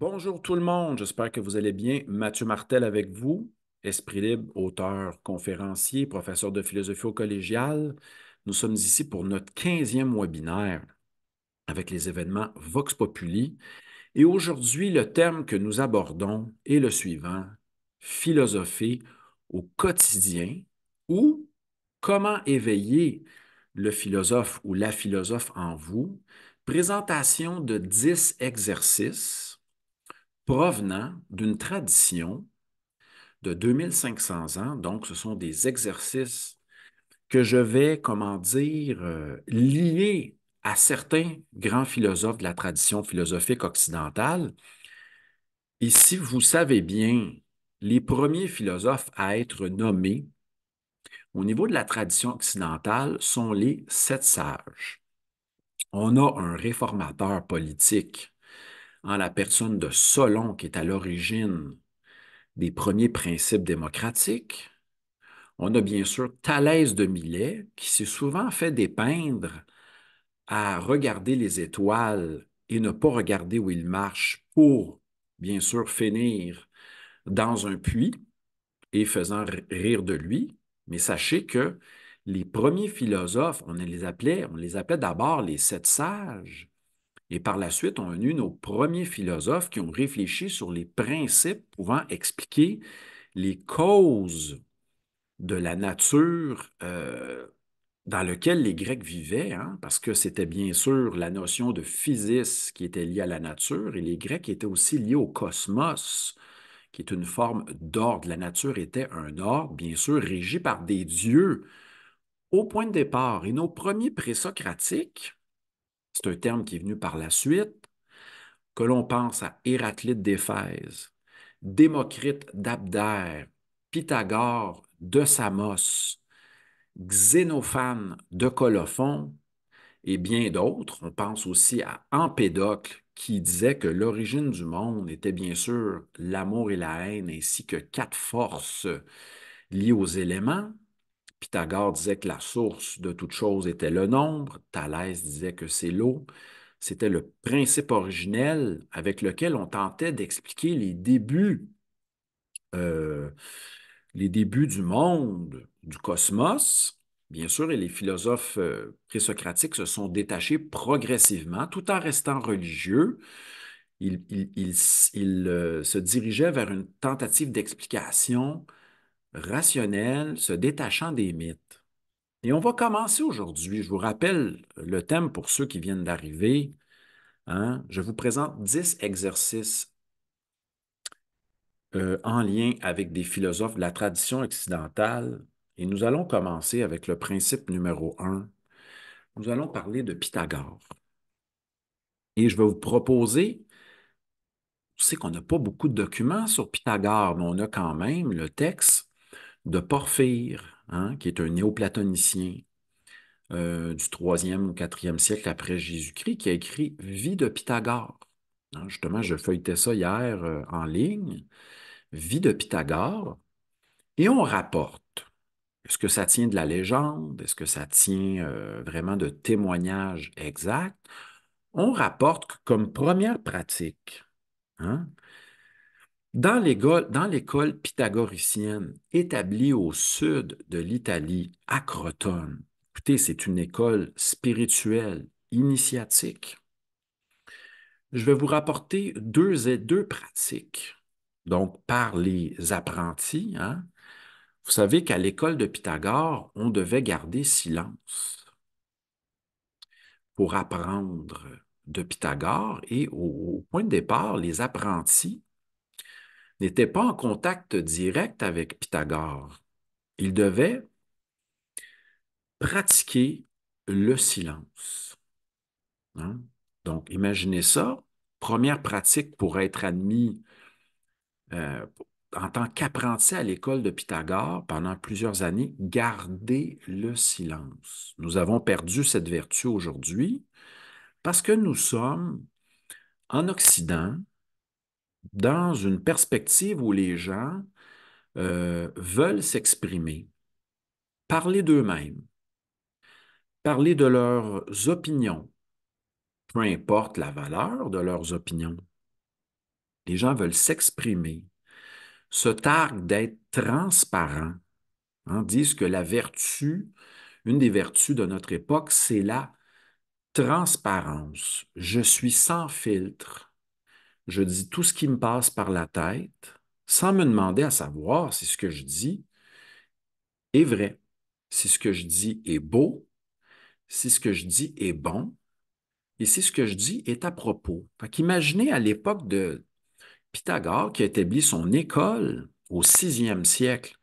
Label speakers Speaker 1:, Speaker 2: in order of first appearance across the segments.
Speaker 1: Bonjour tout le monde, j'espère que vous allez bien. Mathieu Martel avec vous, Esprit libre, auteur, conférencier, professeur de philosophie au collégial. Nous sommes ici pour notre 15e webinaire avec les événements Vox Populi. Et aujourd'hui, le thème que nous abordons est le suivant, philosopher au quotidien ou comment éveiller le philosophe ou la philosophe en vous. Présentation de 10 exercices provenant d'une tradition de 2500 ans. Donc, ce sont des exercices que je vais, comment dire, lier à certains grands philosophes de la tradition philosophique occidentale. Et si vous savez bien, les premiers philosophes à être nommés au niveau de la tradition occidentale sont les sept sages. On a un réformateur politique en la personne de Solon qui est à l'origine des premiers principes démocratiques. On a bien sûr Thalès de Milet, qui s'est souvent fait dépeindre à regarder les étoiles et ne pas regarder où il marche pour, bien sûr, finir dans un puits et faisant rire de lui. Mais sachez que les premiers philosophes, on les appelait d'abord les sept sages. Et par la suite, on a eu nos premiers philosophes qui ont réfléchi sur les principes pouvant expliquer les causes de la nature dans laquelle les Grecs vivaient, hein, parce que c'était bien sûr la notion de physis qui était liée à la nature, et les Grecs étaient aussi liés au cosmos, qui est une forme d'ordre. La nature était un ordre, bien sûr, régi par des dieux au point de départ. Et nos premiers présocratiques, c'est un terme qui est venu par la suite, que l'on pense à Héraclite d'Éphèse, Démocrite d'Abdère, Pythagore de Samos, Xénophane de Colophon et bien d'autres. On pense aussi à Empédocle qui disait que l'origine du monde était bien sûr l'amour et la haine ainsi que quatre forces liées aux éléments. Pythagore disait que la source de toute chose était le nombre. Thalès disait que c'est l'eau. C'était le principe originel avec lequel on tentait d'expliquer euh, les débuts du monde, du cosmos. Bien sûr, et les philosophes présocratiques se sont détachés progressivement, tout en restant religieux. Ils se dirigeaient vers une tentative d'explication rationnelle, se détachant des mythes. Et on va commencer aujourd'hui. Je vous rappelle le thème pour ceux qui viennent d'arriver. Hein. Je vous présente 10 exercices en lien avec des philosophes de la tradition occidentale. Et nous allons commencer avec le principe numéro un. Nous allons parler de Pythagore. Et je vais vous proposer, je sais qu'on n'a pas beaucoup de documents sur Pythagore, mais on a quand même le texte de Porphyre, hein, qui est un néoplatonicien du 3e ou 4e siècle après Jésus-Christ, qui a écrit Vie de Pythagore. Hein, justement, je feuilletais ça hier en ligne, Vie de Pythagore, et on rapporte. Est-ce que ça tient de la légende? Est-ce que ça tient vraiment de témoignages exacts? On rapporte que comme première pratique, hein, dans l'école pythagoricienne établie au sud de l'Italie, à Crotone, écoutez, c'est une école spirituelle, initiatique. Je vais vous rapporter deux pratiques, donc par les apprentis. Hein. Vous savez qu'à l'école de Pythagore, on devait garder silence pour apprendre de Pythagore et au point de départ, les apprentis n'étaient pas en contact direct avec Pythagore. Ils devaient pratiquer le silence. Hein. Donc, imaginez ça. Première pratique pour être admis euh, en tant qu'apprenti à l'école de Pythagore pendant plusieurs années, garder le silence. Nous avons perdu cette vertu aujourd'hui parce que nous sommes en Occident dans une perspective où les gens veulent s'exprimer, parler d'eux-mêmes, parler de leurs opinions, peu importe la valeur de leurs opinions. Les gens veulent s'exprimer, se targuent d'être transparents, hein, disent que la vertu, une des vertus de notre époque, c'est la transparence. Je suis sans filtre. Je dis tout ce qui me passe par la tête, sans me demander à savoir si ce que je dis est vrai, si ce que je dis est beau, si ce que je dis est bon, et si ce que je dis est à propos. Fait qu'imaginez à l'époque de Pythagore qui a établi son école au 6e siècle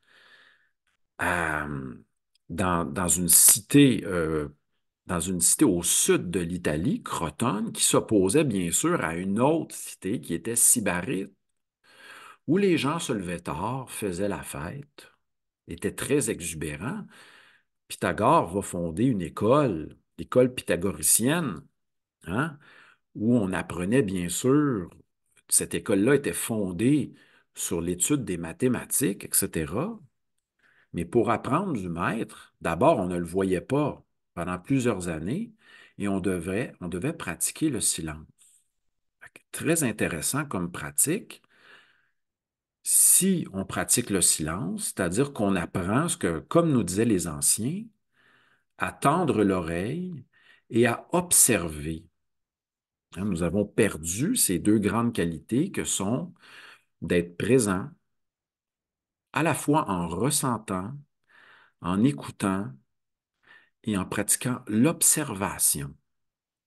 Speaker 1: à- dans une cité au sud de l'Italie, Crotone, qui s'opposait bien sûr à une autre cité qui était Sybarite, où les gens se levaient tard, faisaient la fête, étaient très exubérants. Pythagore va fonder une école, l'école pythagoricienne, hein, où on apprenait bien sûr, cette école-là était fondée sur l'étude des mathématiques, etc. Mais pour apprendre du maître, d'abord, on ne le voyait pas pendant plusieurs années et on devait pratiquer le silence. Très intéressant comme pratique. Si on pratique le silence, c'est-à-dire qu'on apprend ce que, comme nous disaient les anciens, à tendre l'oreille et à observer. Hein, nous avons perdu ces deux grandes qualités que sont d'être présent, à la fois en ressentant, en écoutant et en pratiquant l'observation,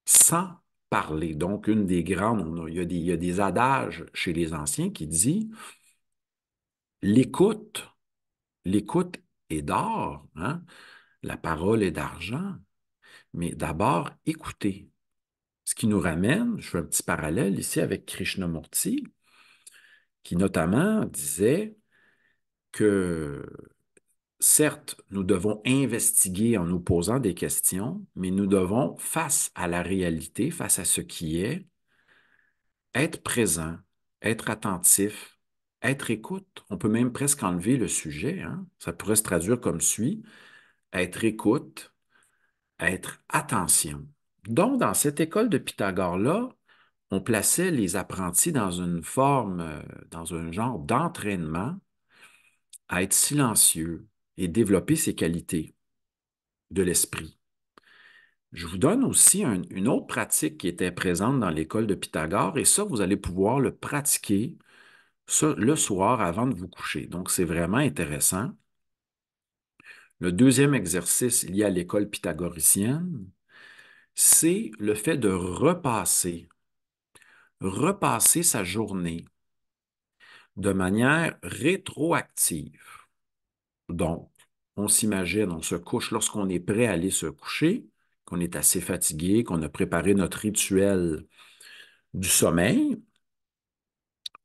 Speaker 1: sans parler. Donc, une des grandes, il y a des adages chez les anciens qui dit l'écoute, l'écoute est d'or, hein? La parole est d'argent, mais d'abord écouter. Ce qui nous ramène, je fais un petit parallèle ici avec Krishnamurti, qui notamment disait que certes, nous devons investiguer en nous posant des questions, mais nous devons, face à la réalité, face à ce qui est, être présent, être attentif, être écoute. On peut même presque enlever le sujet, hein. Ça pourrait se traduire comme suit, être écoute, être attention. Donc, dans cette école de Pythagore-là, on plaçait les apprentis dans une forme, dans un genre d'entraînement à être silencieux et développer ces qualités de l'esprit. Je vous donne aussi une autre pratique qui était présente dans l'école de Pythagore, et ça, vous allez pouvoir le pratiquer ça, le soir avant de vous coucher. Donc, c'est vraiment intéressant. Le deuxième exercice lié à l'école pythagoricienne, c'est le fait de repasser sa journée de manière rétroactive. Donc, on s'imagine, on se couche lorsqu'on est prêt à aller se coucher, qu'on est assez fatigué, qu'on a préparé notre rituel du sommeil.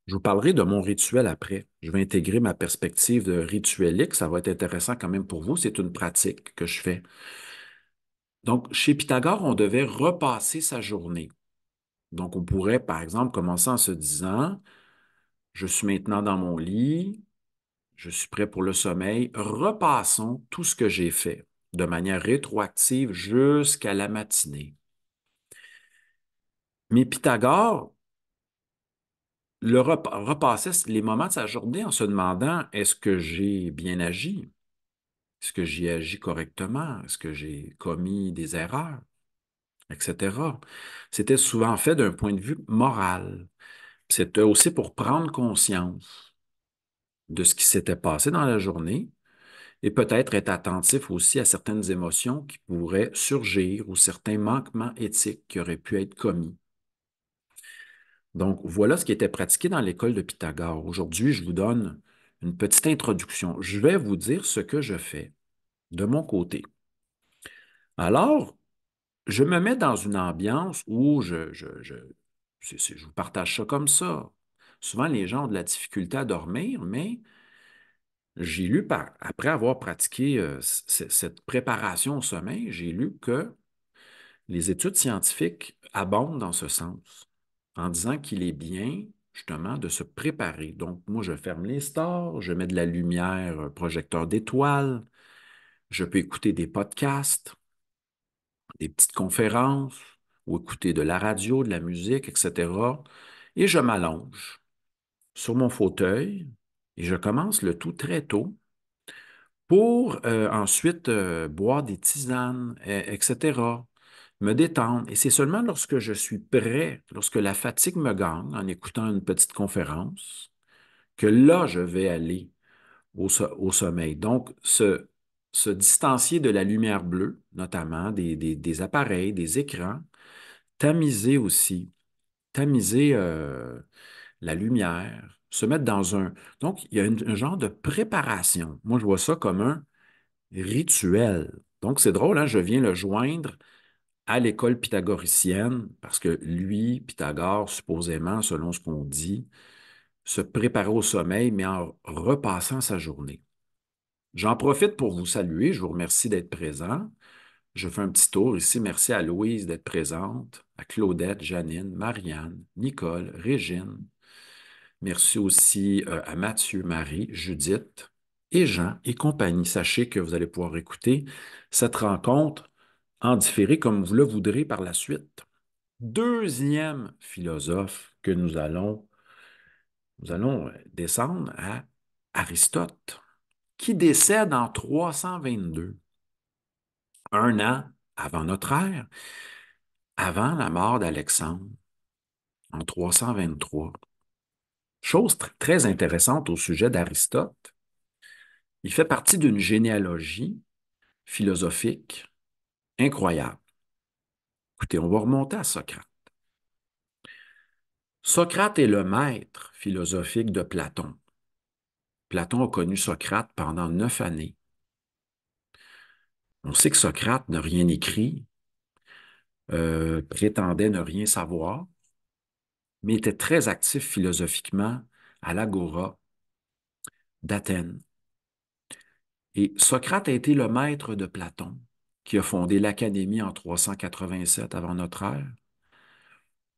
Speaker 1: Je vous parlerai de mon rituel après. Je vais intégrer ma perspective de rituelique. Ça va être intéressant quand même pour vous. C'est une pratique que je fais. Donc, chez Pythagore, on devait repasser sa journée. Donc, on pourrait, par exemple, commencer en se disant, je suis maintenant dans mon lit, je suis prêt pour le sommeil. Repassons tout ce que j'ai fait de manière rétroactive jusqu'à la matinée. Mais Pythagore repassait les moments de sa journée en se demandant, est-ce que j'ai bien agi? Est-ce que j'ai agi correctement? Est-ce que j'ai commis des erreurs? Etc. C'était souvent fait d'un point de vue moral. C'était aussi pour prendre conscience de ce qui s'était passé dans la journée et peut-être être attentif aussi à certaines émotions qui pourraient surgir ou certains manquements éthiques qui auraient pu être commis. Donc, voilà ce qui était pratiqué dans l'école de Pythagore. Aujourd'hui, je vous donne une petite introduction. Je vais vous dire ce que je fais de mon côté. Alors, je me mets dans une ambiance où je vous partage ça comme ça. Souvent, les gens ont de la difficulté à dormir, mais j'ai lu, après avoir pratiqué cette préparation au sommeil, j'ai lu que les études scientifiques abondent dans ce sens, en disant qu'il est bien, justement, de se préparer. Donc, moi, je ferme les stores, je mets de la lumière, un projecteur d'étoiles, je peux écouter des podcasts, des petites conférences, ou écouter de la radio, de la musique, etc. Et je m'allonge. sur mon fauteuil et je commence le tout très tôt pour ensuite boire des tisanes, etc., me détendre. Et c'est seulement lorsque je suis prêt, lorsque la fatigue me gagne en écoutant une petite conférence, que là, je vais aller au sommeil. Donc, se distancier de la lumière bleue, notamment des appareils, des écrans, tamiser aussi, tamiser la lumière, se mettre dans un... Donc, il y a un genre de préparation. Moi, je vois ça comme un rituel. Donc, c'est drôle, hein? Je viens le joindre à l'école pythagoricienne parce que lui, Pythagore, supposément, selon ce qu'on dit, se préparait au sommeil, mais en repassant sa journée. J'en profite pour vous saluer. Je vous remercie d'être présent. Je fais un petit tour ici. Merci à Louise d'être présente, à Claudette, Janine, Marianne, Nicole, Régine. Merci aussi à Mathieu, Marie, Judith et Jean et compagnie. Sachez que vous allez pouvoir écouter cette rencontre en différé comme vous le voudrez par la suite. Deuxième philosophe que nous allons descendre à Aristote, qui décède en 322, un an avant notre ère, avant la mort d'Alexandre, en 323. Chose très intéressante au sujet d'Aristote, il fait partie d'une généalogie philosophique incroyable. Écoutez, on va remonter à Socrate. Socrate est le maître philosophique de Platon. Platon a connu Socrate pendant 9 années. On sait que Socrate n'a rien écrit, prétendait ne rien savoir, mais était très actif philosophiquement à l'Agora d'Athènes. Et Socrate a été le maître de Platon, qui a fondé l'Académie en 387 avant notre ère.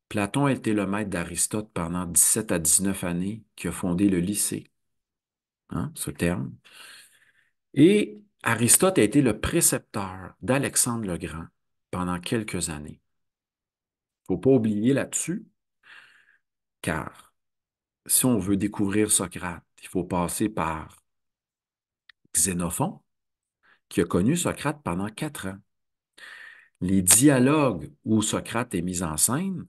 Speaker 1: Platon a été le maître d'Aristote pendant 17 à 19 années, qui a fondé le lycée, hein, ce terme. Et Aristote a été le précepteur d'Alexandre le Grand pendant quelques années. Il ne faut pas oublier là-dessus, car si on veut découvrir Socrate, il faut passer par Xénophon, qui a connu Socrate pendant 4 ans. Les dialogues où Socrate est mis en scène,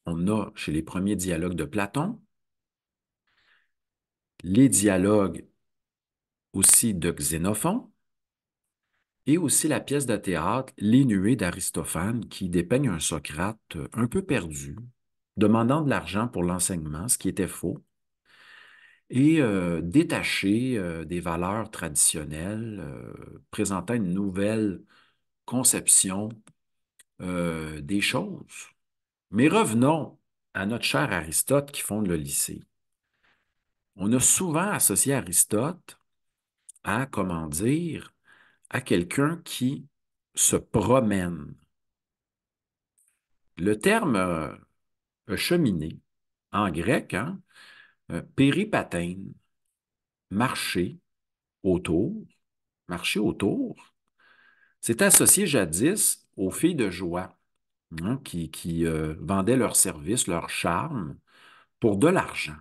Speaker 1: on a chez les premiers dialogues de Platon, les dialogues aussi de Xénophon, et aussi la pièce de théâtre Les Nuées d'Aristophane, qui dépeigne un Socrate un peu perdu, demandant de l'argent pour l'enseignement, ce qui était faux, et détaché des valeurs traditionnelles, présentant une nouvelle conception des choses. Mais revenons à notre cher Aristote qui fonde le lycée. On a souvent associé Aristote à, comment dire, à quelqu'un qui se promène. Le terme cheminer, en grec, hein, péripatein, marcher autour, marcher autour, c'est associé jadis aux filles de joie, hein, qui vendaient leurs services, leur charme pour de l'argent.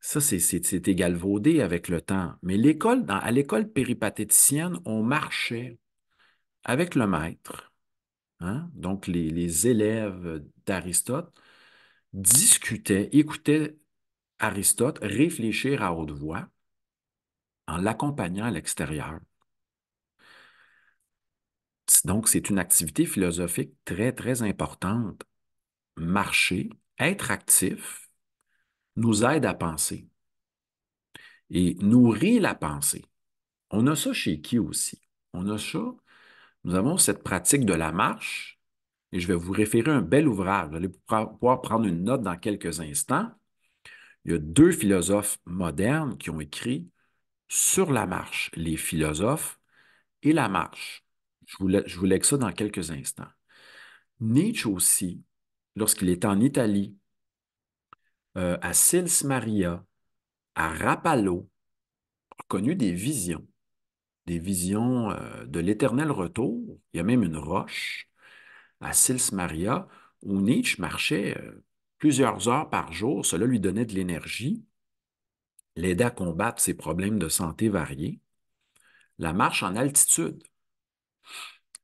Speaker 1: Ça, c'est égalvaudé avec le temps. Mais à l'école péripatéticienne, on marchait avec le maître, hein, donc les élèves d'Aristote discutaient, écoutaient Aristote réfléchir à haute voix en l'accompagnant à l'extérieur. Donc, c'est une activité philosophique très, très importante. Marcher, être actif, nous aide à penser et nourrit la pensée. On a ça chez qui aussi? On a ça, nous avons cette pratique de la marche et je vais vous référer un bel ouvrage. Vous allez pouvoir prendre une note dans quelques instants. Il y a 2 philosophes modernes qui ont écrit sur la marche, les philosophes et la marche. Je vous lègue ça dans quelques instants. Nietzsche aussi, lorsqu'il était en Italie, à Sils Maria, à Rapallo, a connu des visions de l'éternel retour. Il y a même une roche à Sils Maria où Nietzsche marchait plusieurs heures par jour. Cela lui donnait de l'énergie, l'aidait à combattre ses problèmes de santé variés. La marche en altitude.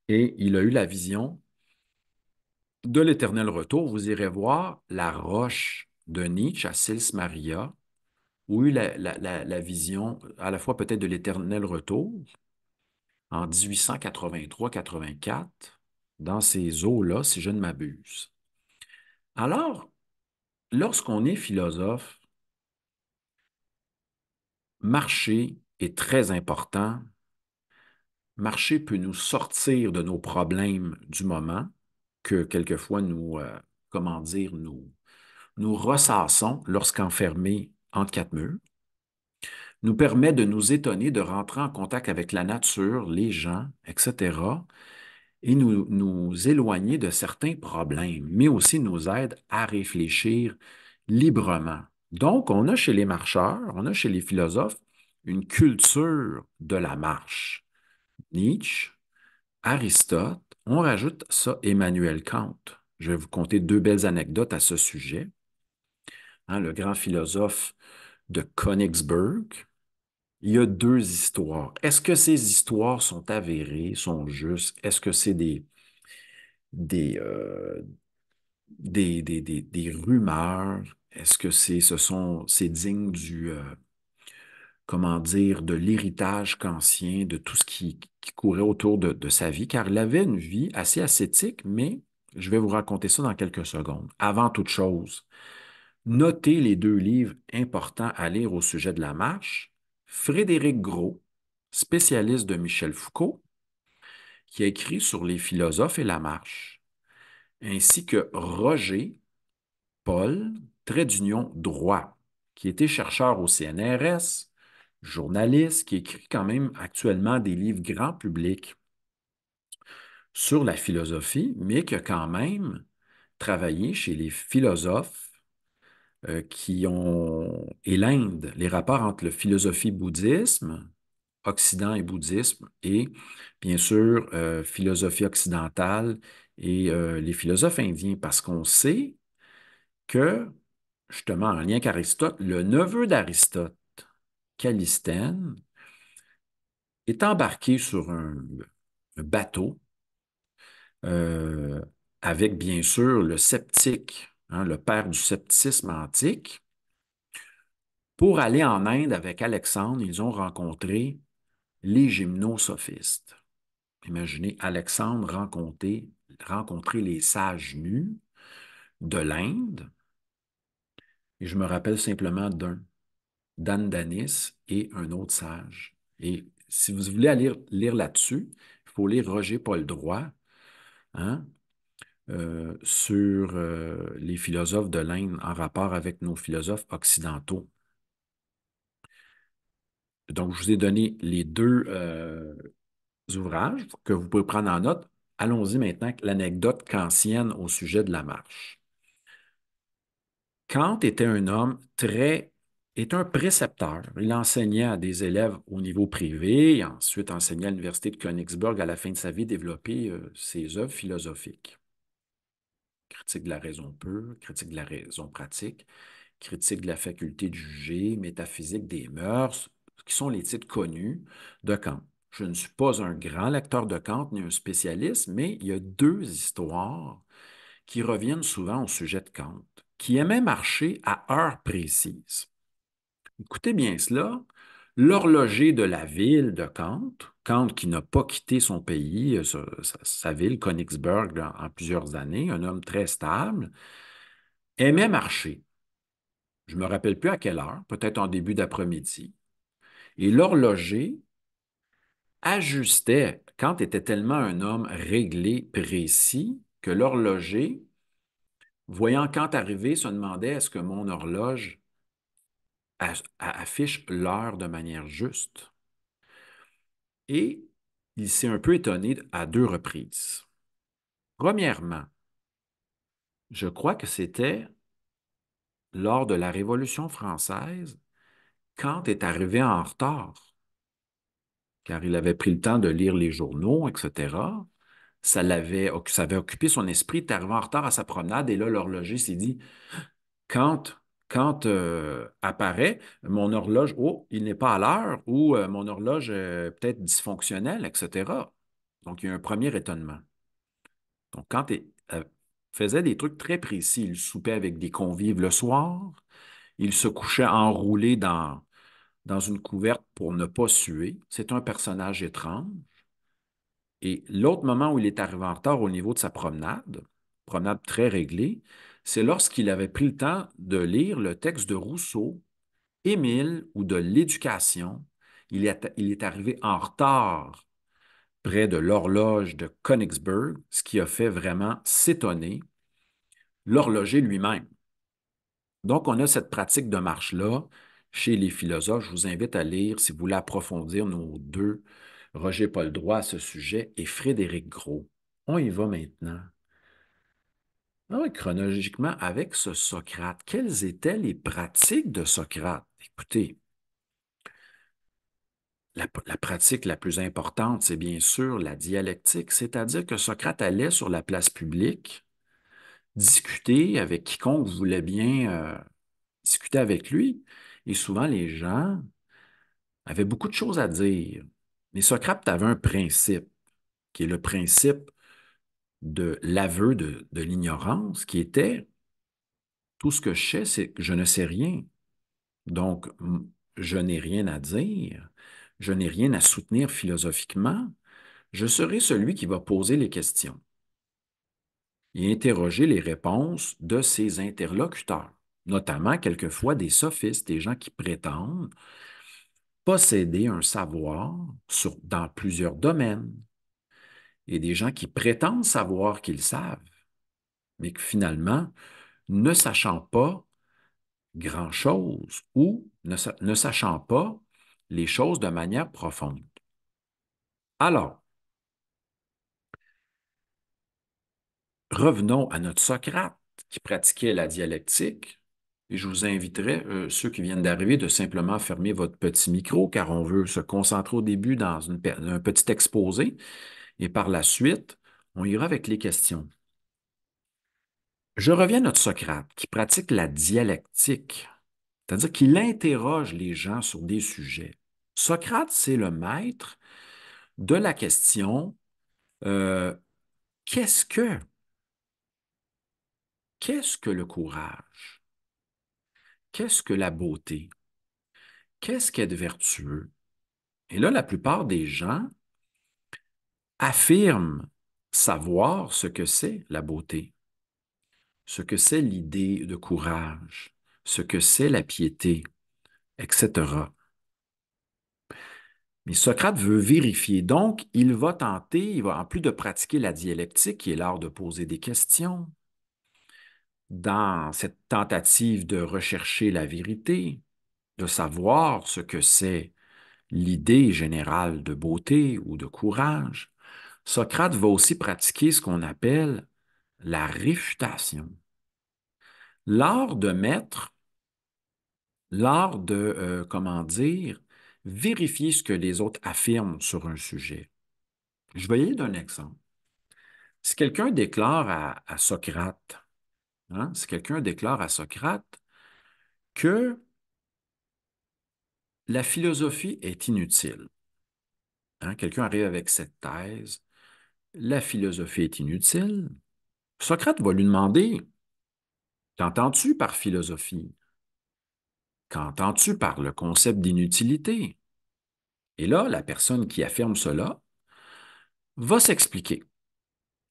Speaker 1: Et il a eu la vision de l'éternel retour. Vous irez voir la roche de Nietzsche à Sils Maria, où il a eu la vision à la fois peut-être de l'éternel retour en 1883-84, dans ces eaux-là, si je ne m'abuse. Alors, lorsqu'on est philosophe, marcher est très important. Marcher peut nous sortir de nos problèmes du moment, que quelquefois comment dire, nous ressassons lorsqu'enfermés entre quatre murs, nous permet de nous étonner, de rentrer en contact avec la nature, les gens, etc., et nous éloigner de certains problèmes, mais aussi nous aide à réfléchir librement. Donc, on a chez les marcheurs, on a chez les philosophes une culture de la marche. Nietzsche, Aristote, on rajoute ça Emmanuel Kant. Je vais vous conter deux belles anecdotes à ce sujet. Hein, le grand philosophe de Königsberg, il y a deux histoires. Est-ce que ces histoires sont avérées, sont justes? Est-ce que c'est des, euh, des rumeurs? Est-ce que c'est digne comment dire, de l'héritage kantien, de tout ce qui courait autour de sa vie, car il avait une vie assez ascétique, mais je vais vous raconter ça dans quelques secondes. Avant toute chose, notez les deux livres importants à lire au sujet de la marche. Frédéric Gros, spécialiste de Michel Foucault, qui a écrit sur les philosophes et la marche, ainsi que Roger Paul, trait d'union droit, qui était chercheur au CNRS, journaliste, qui écrit quand même actuellement des livres grand public sur la philosophie, mais qui a quand même travaillé chez les philosophes et l'Inde, les rapports entre le philosophie-bouddhisme, Occident et bouddhisme, et bien sûr, philosophie occidentale et les philosophes indiens, parce qu'on sait que, justement, en lien avec Aristote, le neveu d'Aristote, Callisthène, est embarqué sur un bateau euh, avec, bien sûr, le sceptique, hein, le père du scepticisme antique. Pour aller en Inde avec Alexandre, ils ont rencontré les gymnosophistes. Imaginez Alexandre rencontrer les sages nus de l'Inde, et je me rappelle simplement d'un, Dandanis et un autre sage. Et si vous voulez aller lire là-dessus, il faut lire Roger Paul Droit, hein, sur les philosophes de l'Inde en rapport avec nos philosophes occidentaux. Donc, je vous ai donné les deux ouvrages que vous pouvez prendre en note. Allons-y maintenant avec l'anecdote kantienne au sujet de la marche. Kant était un homme est un précepteur. Il enseignait à des élèves au niveau privé, et ensuite enseignait à l'Université de Königsberg à la fin de sa vie, développé ses œuvres philosophiques. Critique de la raison pure, critique de la raison pratique, critique de la faculté de juger, métaphysique des mœurs, qui sont les titres connus de Kant. Je ne suis pas un grand lecteur de Kant ni un spécialiste, mais il y a deux histoires qui reviennent souvent au sujet de Kant, qui aimait marcher à heure précise. Écoutez bien cela. L'horloger de la ville de Kant, Kant qui n'a pas quitté son pays, sa ville, Königsberg, en plusieurs années, un homme très stable, aimait marcher. Je ne me rappelle plus à quelle heure, peut-être en début d'après-midi. Et l'horloger ajustait. Kant était tellement un homme réglé, précis, que l'horloger, voyant Kant arriver, se demandait est-ce que mon horloge affiche l'heure de manière juste? Et il s'est un peu étonné à deux reprises. Premièrement, je crois que c'était lors de la Révolution française, Kant est arrivé en retard, car il avait pris le temps de lire les journaux, etc. Ça avait occupé son esprit, il est arrivé en retard à sa promenade, et là, l'horloger s'est dit, quand, quand apparaît mon horloge, oh, il n'est pas à l'heure, ou mon horloge est peut-être dysfonctionnelle, etc. Donc, il y a un premier étonnement. Donc, quand il faisait des trucs très précis, il soupait avec des convives le soir, il se couchait enroulé dans une couverte pour ne pas suer. C'est un personnage étrange. Et l'autre moment où il est arrivé en retard au niveau de sa promenade très réglée, c'est lorsqu'il avait pris le temps de lire le texte de Rousseau, Émile ou de l'Éducation. Il est arrivé en retard près de l'horloge de Königsberg, ce qui a fait vraiment s'étonner l'horloger lui-même. Donc, on a cette pratique de marche-là chez les philosophes. Je vous invite à lire, si vous voulez approfondir nos deux, Roger-Paul Droit à ce sujet et Frédéric Gros. On y va maintenant. Ah oui, chronologiquement, avec ce Socrate, quelles étaient les pratiques de Socrate? Écoutez, la pratique la plus importante, c'est bien sûr la dialectique, c'est-à-dire que Socrate allait sur la place publique discuter avec quiconque voulait bien discuter avec lui. Et souvent, les gens avaient beaucoup de choses à dire. Mais Socrate avait un principe, qui est le principe de l'aveu de l'ignorance, qui était tout ce que je sais, c'est que je ne sais rien. Donc, je n'ai rien à dire, je n'ai rien à soutenir philosophiquement. Je serai celui qui va poser les questions et interroger les réponses de ses interlocuteurs, notamment quelquefois des sophistes, des gens qui prétendent posséder un savoir dans plusieurs domaines et des gens qui prétendent savoir qu'ils savent, mais que finalement, ne sachant pas grand-chose ou ne sachant pas les choses de manière profonde. Alors, revenons à notre Socrate qui pratiquait la dialectique. Et je vous inviterai, ceux qui viennent d'arriver, de simplement fermer votre petit micro car on veut se concentrer au début dans un petit exposé et par la suite, on ira avec les questions. Je reviens à notre Socrate qui pratique la dialectique, c'est-à-dire qu'il interroge les gens sur des sujets. Socrate, c'est le maître de la question euh, qu'est-ce que? Qu'est-ce que le courage? Qu'est-ce que la beauté? Qu'est-ce qu'être vertueux? Et là, la plupart des gens affirment savoir ce que c'est la beauté, ce que c'est l'idée de courage, ce que c'est la piété, etc. Mais Socrate veut vérifier, donc il va, en plus de pratiquer la dialectique, qui est l'art de poser des questions, dans cette tentative de rechercher la vérité, de savoir ce que c'est l'idée générale de beauté ou de courage, Socrate va aussi pratiquer ce qu'on appelle la réfutation. L'art de mettre, l'art de, comment dire, vérifier ce que les autres affirment sur un sujet. Je vais y aller d'un exemple. Si quelqu'un déclare à Socrate, si quelqu'un déclare à Socrate que la philosophie est inutile, quelqu'un arrive avec cette thèse, la philosophie est inutile, Socrate va lui demander, qu'entends-tu par philosophie? Qu'entends-tu par le concept d'inutilité? Et là, la personne qui affirme cela va s'expliquer,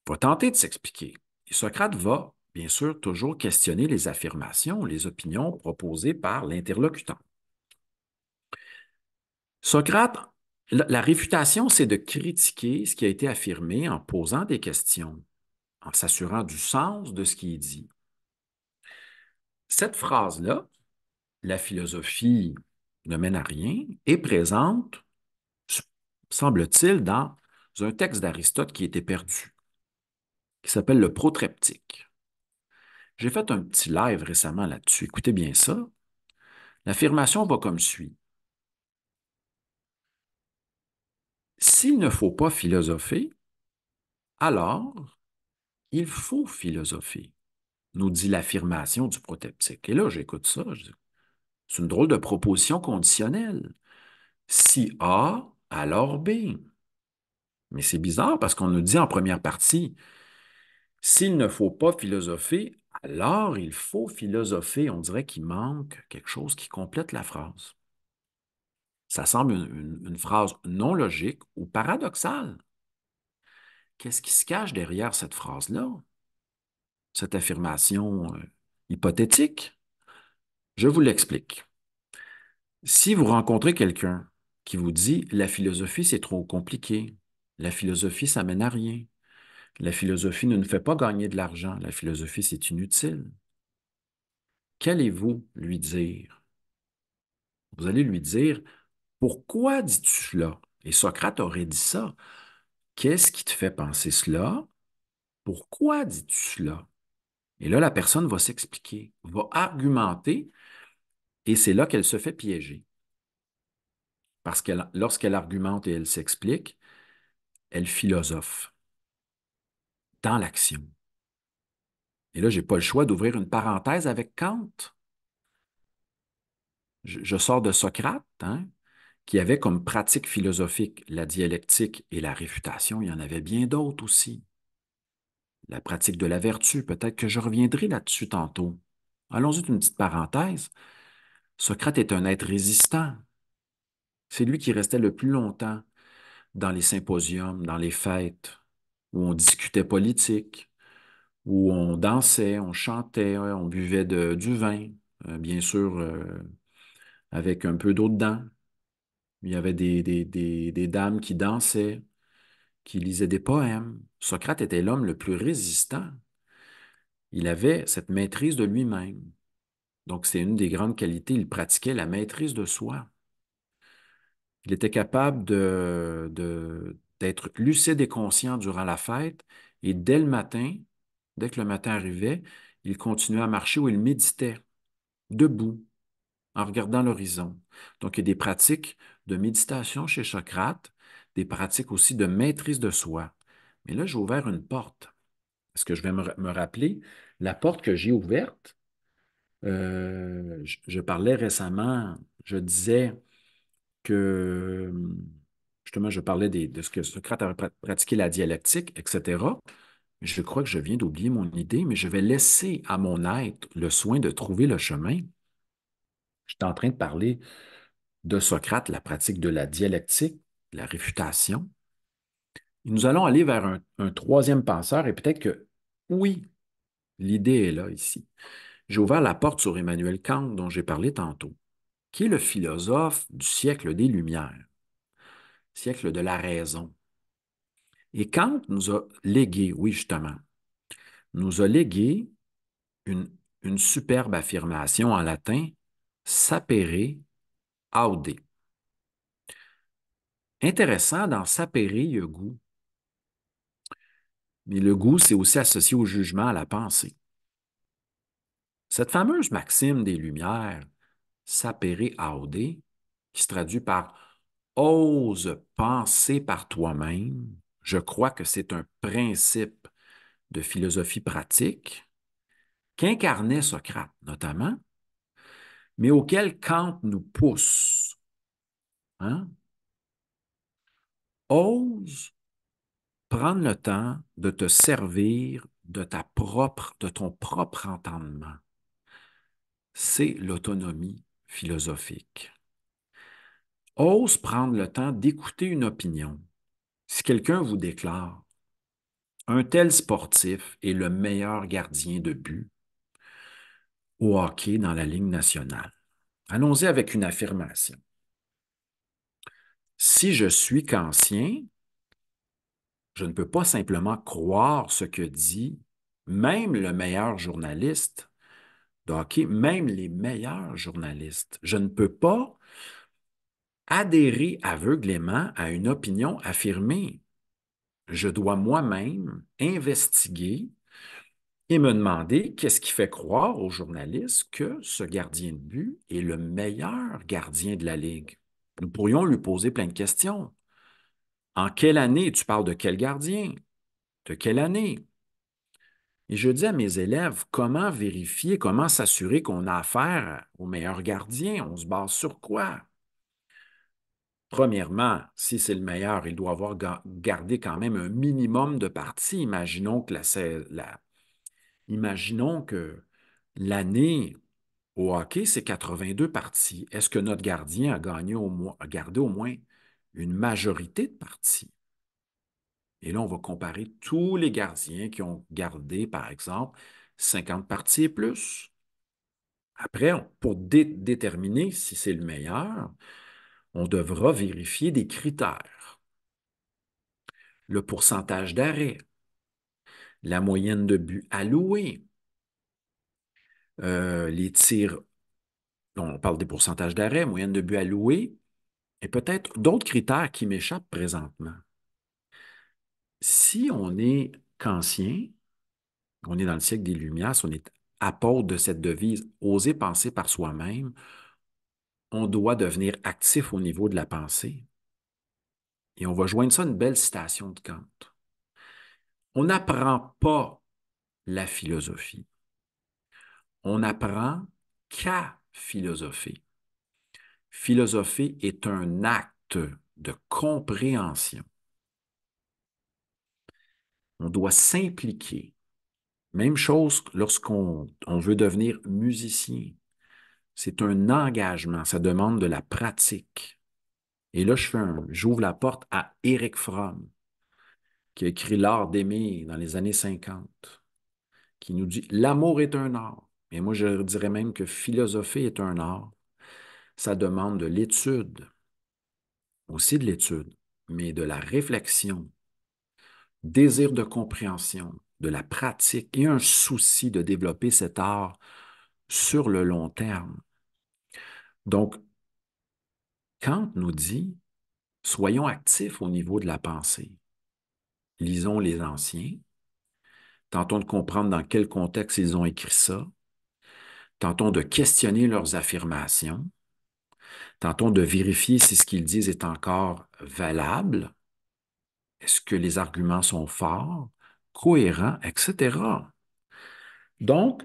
Speaker 1: va tenter de s'expliquer. Et Socrate va, bien sûr, toujours questionner les affirmations, les opinions proposées par l'interlocuteur. Socrate, la réfutation, c'est de critiquer ce qui a été affirmé en posant des questions, en s'assurant du sens de ce qui est dit. Cette phrase-là, la philosophie ne mène à rien, est présente, semble-t-il, dans un texte d'Aristote qui était perdu, qui s'appelle le Protreptique. J'ai fait un petit live récemment là-dessus. Écoutez bien ça. L'affirmation va comme suit. S'il ne faut pas philosopher, alors il faut philosopher. nous dit l'affirmation du proteptique. Et là, j'écoute ça, je dis, c'est une drôle de proposition conditionnelle. Si A, alors B. Mais c'est bizarre parce qu'on nous dit en première partie, s'il ne faut pas philosopher, alors il faut philosopher. On dirait qu'il manque quelque chose qui complète la phrase. Ça semble une phrase non logique ou paradoxale. Qu'est-ce qui se cache derrière cette phrase-là, cette affirmation hypothétique? Je vous l'explique. Si vous rencontrez quelqu'un qui vous dit la philosophie, c'est trop compliqué, la philosophie, ça mène à rien, la philosophie ne nous fait pas gagner de l'argent, la philosophie, c'est inutile, qu'allez-vous lui dire? Vous allez lui dire, pourquoi dis-tu cela? Et Socrate aurait dit ça. Qu'est-ce qui te fait penser cela? Pourquoi dis-tu cela? Et là, la personne va s'expliquer, va argumenter, et c'est là qu'elle se fait piéger. Parce que lorsqu'elle argumente et elle s'explique, elle philosophe dans l'action. Et là, je n'ai pas le choix d'ouvrir une parenthèse avec Kant. Je sors de Socrate, hein, qui avait comme pratique philosophique la dialectique et la réfutation. Il y en avait bien d'autres aussi. La pratique de la vertu, peut-être que je reviendrai là-dessus tantôt. Allons-y d'une petite parenthèse. Socrate est un être résistant. C'est lui qui restait le plus longtemps dans les symposiums, dans les fêtes, où on discutait politique, où on dansait, on chantait, on buvait du vin, bien sûr, avec un peu d'eau dedans. Il y avait des dames qui dansaient, qui lisaient des poèmes. Socrate était l'homme le plus résistant. Il avait cette maîtrise de lui-même. Donc, c'est une des grandes qualités. Il pratiquait la maîtrise de soi. Il était capable d'être lucide et conscient durant la fête, et dès le matin, dès que le matin arrivait, il continuait à marcher ou il méditait, debout, en regardant l'horizon. Donc, il y a des pratiques de méditation chez Socrate, des pratiques aussi de maîtrise de soi. Mais là, j'ai ouvert une porte. Est-ce que je vais me rappeler? La porte que j'ai ouverte, je parlais récemment, je disais que, justement, je parlais de ce que Socrate avait pratiqué, la dialectique, etc. Je crois que je viens d'oublier mon idée, mais je vais laisser à mon être le soin de trouver le chemin. Je suis en train de parler de Socrate, la pratique de la dialectique, la réfutation. Et nous allons aller vers un troisième penseur et peut-être que, oui, l'idée est là ici. J'ai ouvert la porte sur Emmanuel Kant, dont j'ai parlé tantôt, qui est le philosophe du siècle des Lumières, siècle de la raison. Et Kant nous a légué, oui, justement, nous a légué une, une superbe affirmation en latin, sapere aude. Intéressant, dans sapere, il y a goût. Mais le goût, c'est aussi associé au jugement, à la pensée. Cette fameuse maxime des Lumières, sapere aude, qui se traduit par ose penser par toi-même, je crois que c'est un principe de philosophie pratique qu'incarnait Socrate notamment, mais auquel Kant nous pousse. Hein? Ose prendre le temps de te servir de ton propre entendement. C'est l'autonomie philosophique. Ose prendre le temps d'écouter une opinion. Si quelqu'un vous déclare un tel sportif est le meilleur gardien de but au hockey dans la Ligue nationale. Allons-y avec une affirmation. Si je suis kantien, je ne peux pas simplement croire ce que dit même le meilleur journaliste de hockey, même les meilleurs journalistes. Je ne peux pas adhérer aveuglément à une opinion affirmée. Je dois moi-même investiguer et me demander qu'est-ce qui fait croire aux journalistes que ce gardien de but est le meilleur gardien de la Ligue. Nous pourrions lui poser plein de questions. En quelle année? Tu parles de quel gardien? De quelle année? Et je dis à mes élèves, comment vérifier, comment s'assurer qu'on a affaire au meilleur gardien? On se base sur quoi? Premièrement, si c'est le meilleur, il doit avoir gardé quand même un minimum de parties. Imaginons que l'année au hockey, c'est 82 parties. Est-ce que notre gardien a gardé au moins une majorité de parties? Et là, on va comparer tous les gardiens qui ont gardé, par exemple, 50 parties et plus. Après, pour déterminer si c'est le meilleur, on devra vérifier des critères. Le pourcentage d'arrêt, la moyenne de buts alloués, les tirs, on parle des pourcentages d'arrêt, moyenne de buts alloués, et peut-être d'autres critères qui m'échappent présentement. Si on est kantien, on est dans le siècle des Lumières, si on est apôtre de cette devise, oser penser par soi-même, on doit devenir actif au niveau de la pensée. Et on va joindre ça à une belle citation de Kant. On n'apprend pas la philosophie. On apprend qu'à philosopher. Philosopher est un acte de compréhension. On doit s'impliquer. Même chose lorsqu'on veut devenir musicien. C'est un engagement, ça demande de la pratique. Et là, j'ouvre la porte à Erich Fromm, qui a écrit L'art d'aimer dans les années 50, qui nous dit l'amour est un art. Et moi, je dirais même que philosopher est un art. Ça demande de l'étude, aussi de l'étude, mais de la réflexion, désir de compréhension, de la pratique et un souci de développer cet art sur le long terme. Donc, Kant nous dit, soyons actifs au niveau de la pensée. Lisons les anciens, tentons de comprendre dans quel contexte ils ont écrit ça, tentons de questionner leurs affirmations, tentons de vérifier si ce qu'ils disent est encore valable, est-ce que les arguments sont forts, cohérents, etc. Donc,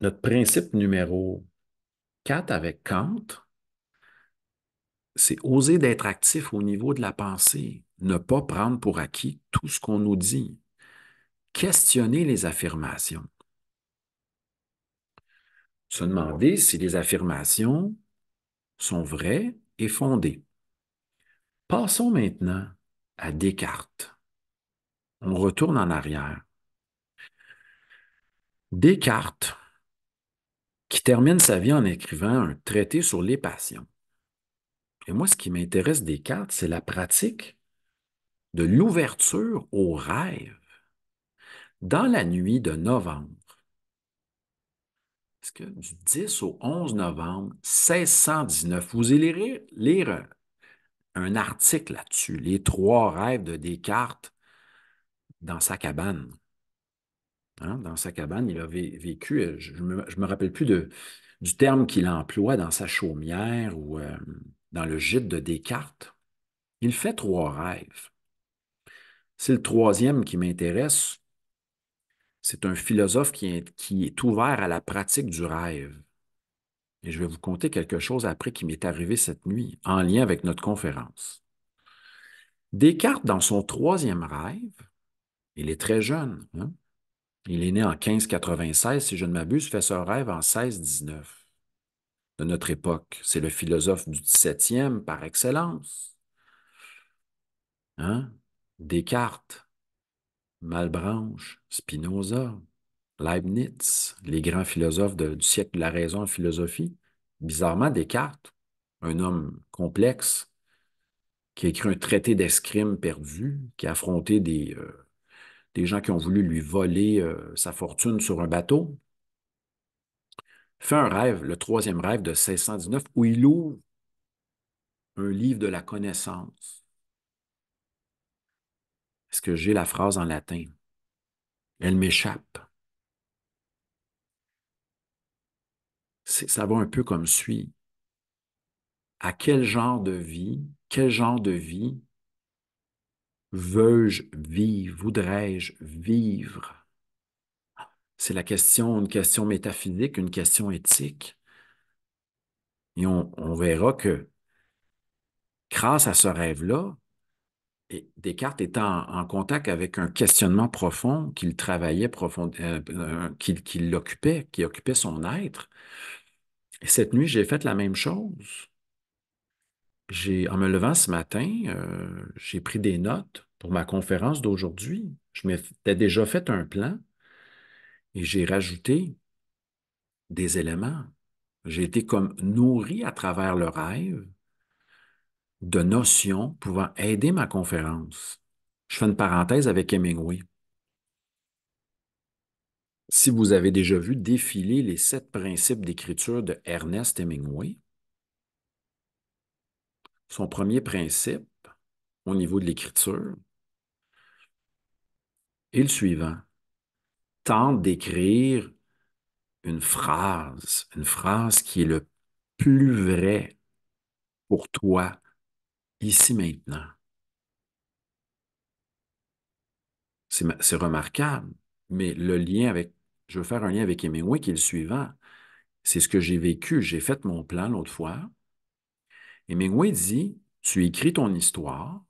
Speaker 1: notre principe numéro 4 avec Kant, c'est oser d'être actif au niveau de la pensée, ne pas prendre pour acquis tout ce qu'on nous dit, questionner les affirmations, se demander si les affirmations sont vraies et fondées. Passons maintenant à Descartes. On retourne en arrière. Descartes, qui termine sa vie en écrivant un traité sur les passions. Et moi, ce qui m'intéresse Descartes, c'est la pratique de l'ouverture au rêve. Dans la nuit de novembre, est-ce que du 10 au 11 novembre 1619, vous allez lire un article là-dessus, les trois rêves de Descartes dans sa cabane. Hein, dans sa cabane, il avait vécu, je ne me rappelle plus du terme qu'il emploie dans sa chaumière ou dans le gîte de Descartes. Il fait trois rêves. C'est le troisième qui m'intéresse. C'est un philosophe qui est ouvert à la pratique du rêve. Et je vais vous conter quelque chose après qui m'est arrivé cette nuit, en lien avec notre conférence. Descartes, dans son troisième rêve, il est très jeune, hein? Il est né en 1596, si je ne m'abuse, fait ce rêve en 1619 de notre époque. C'est le philosophe du 17e par excellence. Hein? Descartes, Malebranche, Spinoza, Leibniz, les grands philosophes du siècle de la raison en philosophie. Bizarrement, Descartes, un homme complexe, qui a écrit un traité d'escrime perdu, qui a affronté des gens qui ont voulu lui voler sa fortune sur un bateau, fait un rêve, le troisième rêve de 1619, où il ouvre un livre de la connaissance. Est-ce que j'ai la phrase en latin? Elle m'échappe. Ça va un peu comme suit. À quel genre de vie veux-je vivre, voudrais-je vivre? C'est une question métaphysique, une question éthique. Et on verra que grâce à ce rêve-là, et Descartes était en contact avec un questionnement profond qu'il travaillait qui l'occupait, qui occupait son être. Et cette nuit, j'ai fait la même chose. En me levant ce matin, j'ai pris des notes pour ma conférence d'aujourd'hui. Je m'étais déjà fait un plan et j'ai rajouté des éléments. J'ai été comme nourri à travers le rêve de notions pouvant aider ma conférence. Je fais une parenthèse avec Hemingway. Si vous avez déjà vu défiler les 7 principes d'écriture de Ernest Hemingway, son premier principe au niveau de l'écriture est le suivant. Tente d'écrire une phrase qui est le plus vrai pour toi, ici maintenant. C'est remarquable, mais je veux faire un lien avec Hemingway qui est le suivant. C'est ce que j'ai vécu. J'ai fait mon plan l'autre fois. Hemingway dit, tu écris ton histoire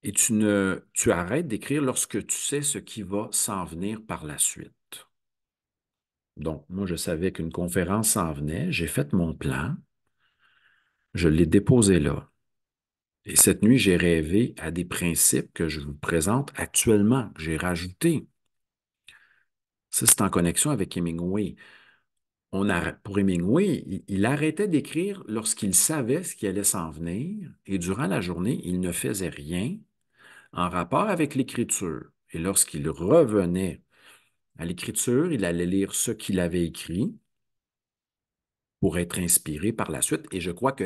Speaker 1: et tu arrêtes d'écrire lorsque tu sais ce qui va s'en venir par la suite. Donc, moi, je savais qu'une conférence s'en venait. J'ai fait mon plan. Je l'ai déposé là. Et cette nuit, j'ai rêvé à des principes que je vous présente actuellement, que j'ai rajoutés. Ça, c'est en connexion avec Hemingway. Pour Hemingway, il arrêtait d'écrire lorsqu'il savait ce qui allait s'en venir, et durant la journée, il ne faisait rien en rapport avec l'écriture. Et lorsqu'il revenait à l'écriture, il allait lire ce qu'il avait écrit pour être inspiré par la suite. Et je crois que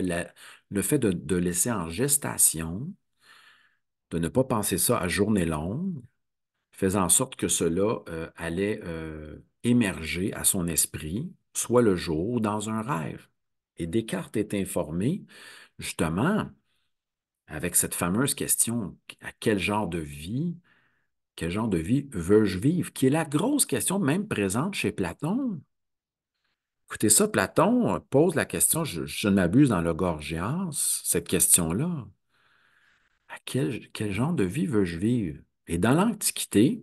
Speaker 1: le fait de laisser en gestation, de ne pas penser ça à journée longue, faisait en sorte que cela allait émerger à son esprit, soit le jour ou dans un rêve. Et Descartes est informé, justement, avec cette fameuse question, à quel genre de vie veux-je vivre, qui est la grosse question même présente chez Platon. Écoutez ça, Platon pose la question, je ne m'abuse dans le Gorgias, cette question-là. Quel genre de vie veux-je vivre? Et dans l'Antiquité,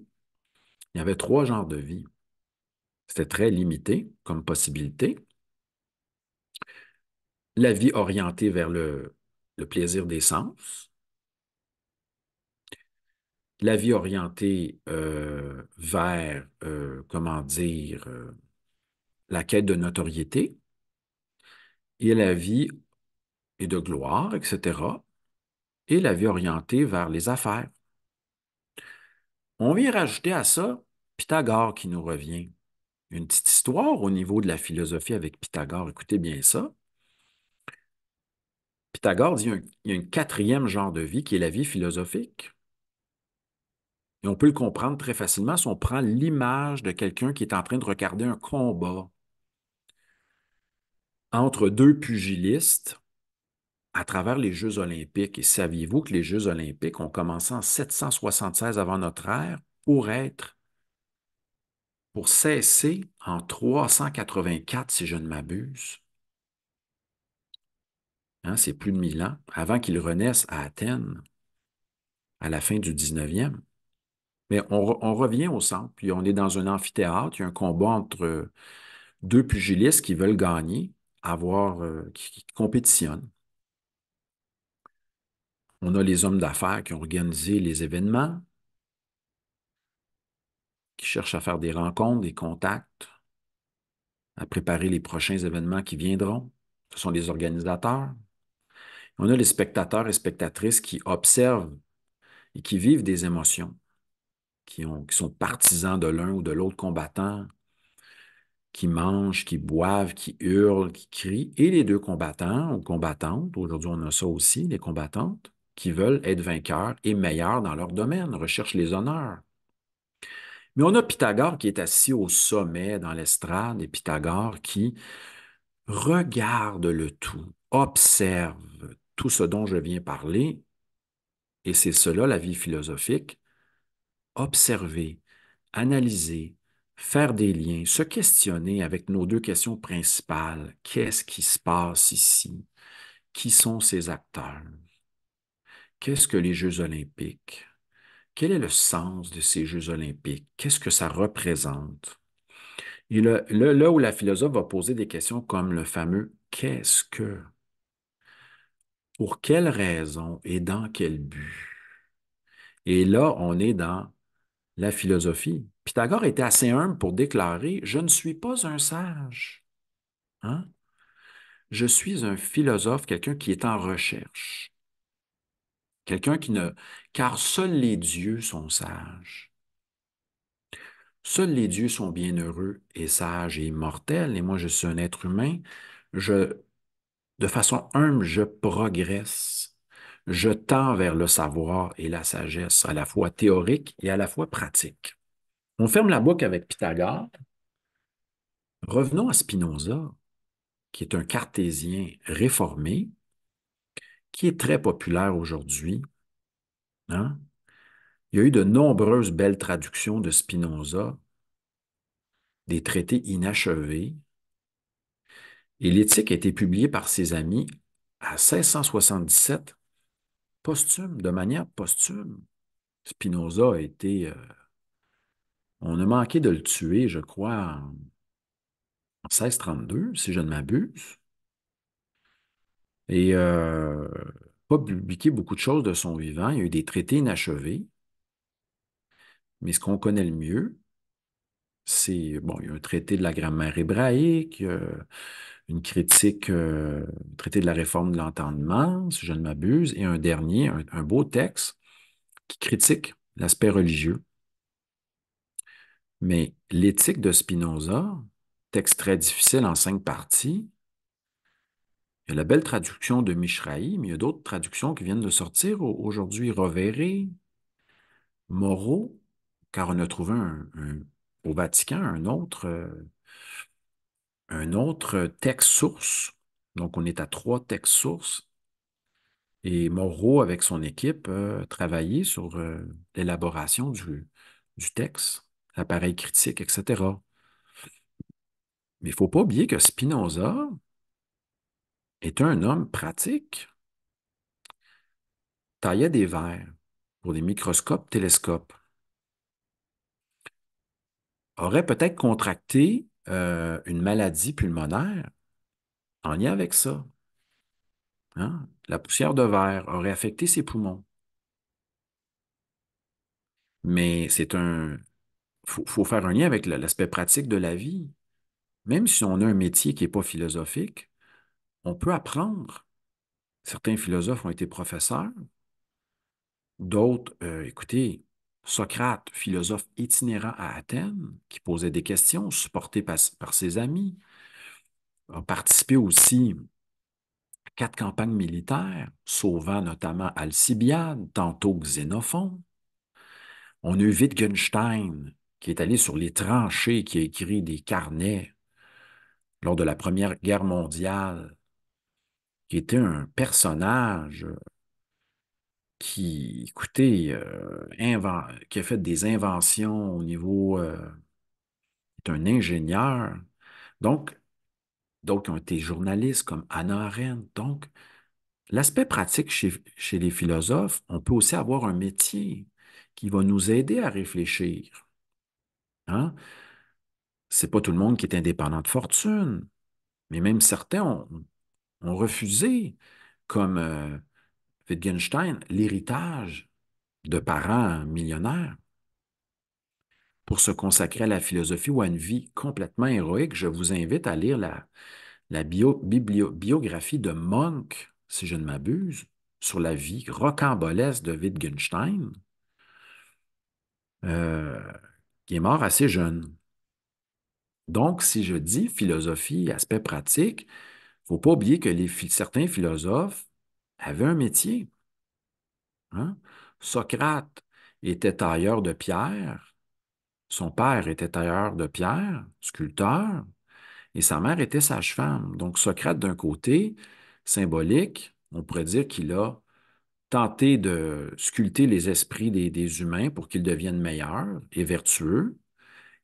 Speaker 1: il y avait 3 genres de vie. C'était très limité comme possibilité. La vie orientée vers le plaisir des sens, la vie orientée vers, comment dire, la quête de notoriété, et la vie et de gloire, etc., et la vie orientée vers les affaires. On vient rajouter à ça Pythagore qui nous revient. Une petite histoire au niveau de la philosophie avec Pythagore. Écoutez bien ça. Pythagore dit qu'il y a un 4e genre de vie qui est la vie philosophique. Et on peut le comprendre très facilement si on prend l'image de quelqu'un qui est en train de regarder un combat entre 2 pugilistes à travers les Jeux olympiques. Et saviez-vous que les Jeux olympiques ont commencé en 776 avant notre ère pour cesser en 384, si je ne m'abuse. Hein, c'est plus de 1000 ans, avant qu'ils renaissent à Athènes, à la fin du 19e. Mais on revient au centre, puis on est dans un amphithéâtre, il y a un combat entre 2 pugilistes qui veulent gagner, qui compétitionnent. On a les hommes d'affaires qui ont organisé les événements, qui cherchent à faire des rencontres, des contacts, à préparer les prochains événements qui viendront. Ce sont les organisateurs. On a les spectateurs et spectatrices qui observent et qui vivent des émotions, qui sont partisans de l'un ou de l'autre combattant, qui mangent, qui boivent, qui hurlent, qui crient, et les 2 combattants ou combattantes, aujourd'hui on a ça aussi, les combattantes, qui veulent être vainqueurs et meilleurs dans leur domaine, recherchent les honneurs. Mais on a Pythagore qui est assis au sommet dans l'estrade, et Pythagore qui regarde le tout, observe tout ce dont je viens parler, et c'est cela la vie philosophique, observer, analyser, faire des liens, se questionner avec nos deux questions principales. Qu'est-ce qui se passe ici? Qui sont ces acteurs? Qu'est-ce que les Jeux olympiques? Quel est le sens de ces Jeux olympiques? Qu'est-ce que ça représente? Et là où la philosophe va poser des questions comme le fameux qu'est-ce que? Pour quelle raison et dans quel but? Et là, on est dans la philosophie. Pythagore était assez humble pour déclarer, je ne suis pas un sage. Hein? Je suis un philosophe, quelqu'un qui est en recherche. Quelqu'un qui ne... Car seuls les dieux sont sages. Seuls les dieux sont bienheureux et sages et immortels, et moi je suis un être humain. Je, de façon humble, je progresse. Je tends vers le savoir et la sagesse, à la fois théorique et à la fois pratique. On ferme la boucle avec Pythagore. Revenons à Spinoza, qui est un cartésien réformé, qui est très populaire aujourd'hui. Hein? Il y a eu de nombreuses belles traductions de Spinoza, des traités inachevés, et l'éthique a été publiée par ses amis à 1677, posthume, de manière posthume. Spinoza a été... on a manqué de le tuer, je crois, en 1632, si je ne m'abuse. Et pas publié beaucoup de choses de son vivant. Il y a eu des traités inachevés, mais ce qu'on connaît le mieux, c'est, bon, il y a un traité de la grammaire hébraïque, une critique, traité de la réforme de l'entendement, si je ne m'abuse, et un dernier, un beau texte qui critique l'aspect religieux. Mais l'éthique de Spinoza, texte très difficile en 5 parties, il y a la belle traduction de Mishraï, mais il y a d'autres traductions qui viennent de sortir aujourd'hui. Rovere, Moreau, car on a trouvé au Vatican un autre texte source. Donc, on est à 3 textes sources. Et Moreau, avec son équipe, a travaillé sur l'élaboration du texte, l'appareil critique, etc. Mais il ne faut pas oublier que Spinoza est un homme pratique, taillait des verres pour des microscopes, télescopes, aurait peut-être contracté une maladie pulmonaire en lien avec ça. Hein? La poussière de verre aurait affecté ses poumons. Mais faut faire un lien avec l'aspect pratique de la vie. Même si on a un métier qui n'est pas philosophique, on peut apprendre. Certains philosophes ont été professeurs, d'autres, écoutez, Socrate, philosophe itinérant à Athènes, qui posait des questions, supporté par ses amis, a participé aussi à 4 campagnes militaires, sauvant notamment Alcibiade, tantôt Xénophon. On a eu Wittgenstein, qui est allé sur les tranchées, qui a écrit des carnets lors de la Première Guerre mondiale, qui était un personnage qui, écoutez, qui a fait des inventions au niveau, est un ingénieur. Donc, d'autres qui ont été journalistes comme Hannah Arendt. Donc, l'aspect pratique chez les philosophes, on peut aussi avoir un métier qui va nous aider à réfléchir. Hein? C'est pas tout le monde qui est indépendant de fortune, mais même certains ont refusé, comme Wittgenstein, l'héritage de parents millionnaires pour se consacrer à la philosophie ou à une vie complètement héroïque. Je vous invite à lire la biographie de Monk, si je ne m'abuse, sur la vie rocambolesque de Wittgenstein, euh, qui est mort assez jeune. Donc, si je dis philosophie, aspect pratique, il ne faut pas oublier que certains philosophes avaient un métier. Hein? Socrate était tailleur de pierre, son père était tailleur de pierre, sculpteur, et sa mère était sage-femme. Donc, Socrate, d'un côté, symbolique, on pourrait dire qu'il a tenté de sculpter les esprits des humains pour qu'ils deviennent meilleurs et vertueux.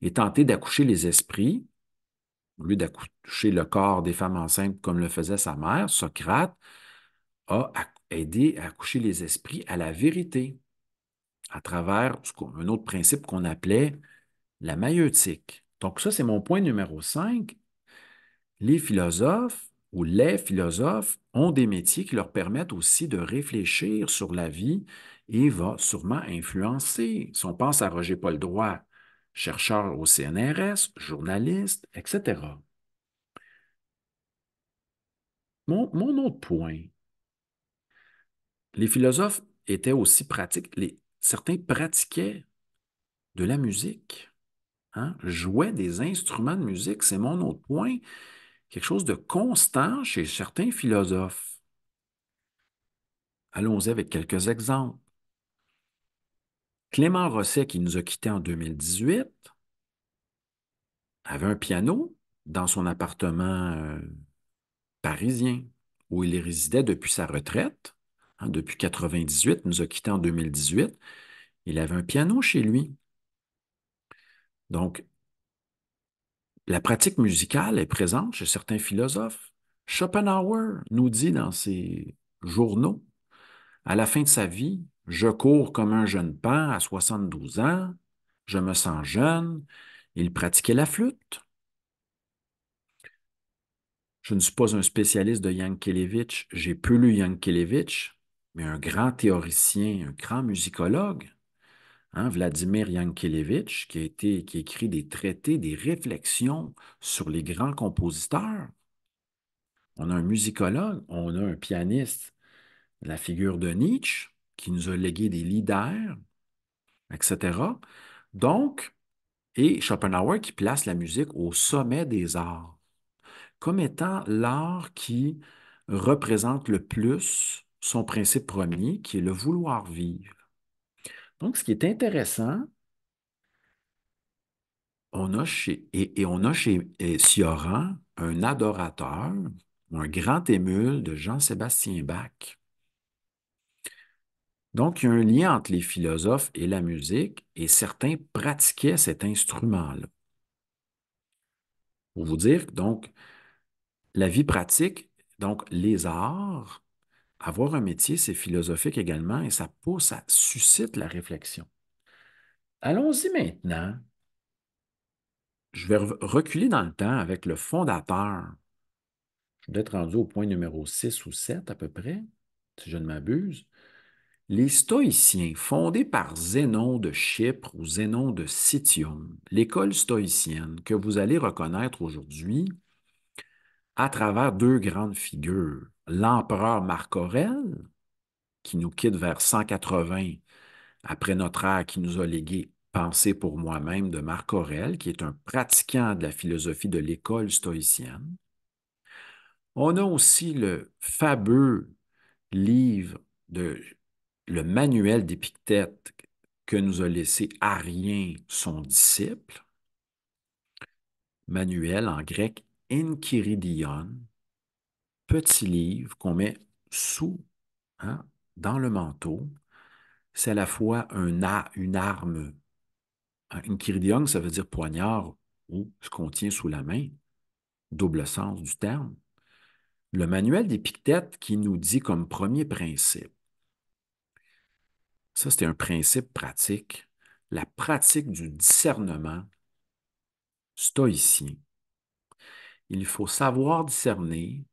Speaker 1: et tenter d'accoucher les esprits, au lieu d'accoucher le corps des femmes enceintes comme le faisait sa mère, Socrate a aidé à accoucher les esprits à la vérité à travers un autre principe qu'on appelait la maïeutique. Donc ça, c'est mon point numéro 5. Les philosophes ou les philosophes ont des métiers qui leur permettent aussi de réfléchir sur la vie et va sûrement influencer. Si on pense à Roger Paul Droit, chercheur au CNRS, journaliste, etc. Mon autre point, les philosophes étaient aussi pratiques, certains pratiquaient de la musique, hein, jouaient des instruments de musique, c'est mon autre point, quelque chose de constant chez certains philosophes. Allons-y avec quelques exemples. Clément Rosset, qui nous a quittés en 2018, avait un piano dans son appartement parisien où il résidait depuis sa retraite. Hein, depuis 98, il nous a quittés en 2018. Il avait un piano chez lui. Donc, la pratique musicale est présente chez certains philosophes. Schopenhauer nous dit dans ses journaux, à la fin de sa vie, je cours comme un jeune paon à 72 ans, je me sens jeune. Il pratiquait la flûte. Je ne suis pas un spécialiste de Yankelevitch, j'ai peu lu Yankelevitch, mais un grand théoricien, un grand musicologue, hein, Vladimir Yankelevitch, qui a écrit des traités, des réflexions sur les grands compositeurs. On a un musicologue, on a un pianiste, la figure de Nietzsche, qui nous a légué des leaders, etc. Donc, et Schopenhauer qui place la musique au sommet des arts, comme étant l'art qui représente le plus son principe premier, qui est le vouloir vivre. Donc, ce qui est intéressant, on a chez Sioran un adorateur, un grand émule de Jean-Sébastien Bach. Donc, il y a un lien entre les philosophes et la musique, et certains pratiquaient cet instrument-là. Pour vous dire, donc, la vie pratique, donc les arts, avoir un métier, c'est philosophique également, et ça pousse, ça suscite la réflexion. Allons-y maintenant. Je vais reculer dans le temps avec le fondateur. Je dois être rendu au point numéro 6 ou 7 à peu près, si je ne m'abuse. Les Stoïciens, fondés par Zénon de Chypre ou Zénon de Citium, l'école stoïcienne que vous allez reconnaître aujourd'hui à travers deux grandes figures. L'empereur Marc Aurèle, qui nous quitte vers 180 après notre ère, qui nous a légué Pensée pour moi-même de Marc Aurèle, qui est un pratiquant de la philosophie de l'école stoïcienne. On a aussi le fameux livre de le manuel d'Épictète que nous a laissé Arien, son disciple, manuel en grec Enchiridion, petit livre qu'on met sous, hein, dans le manteau. C'est à la fois une arme, Enchiridion, ça veut dire poignard ou ce qu'on tient sous la main, double sens du terme. Le manuel d'Épictète qui nous dit comme premier principe, ça c'était un principe pratique, la pratique du discernement stoïcien. Il faut savoir discerner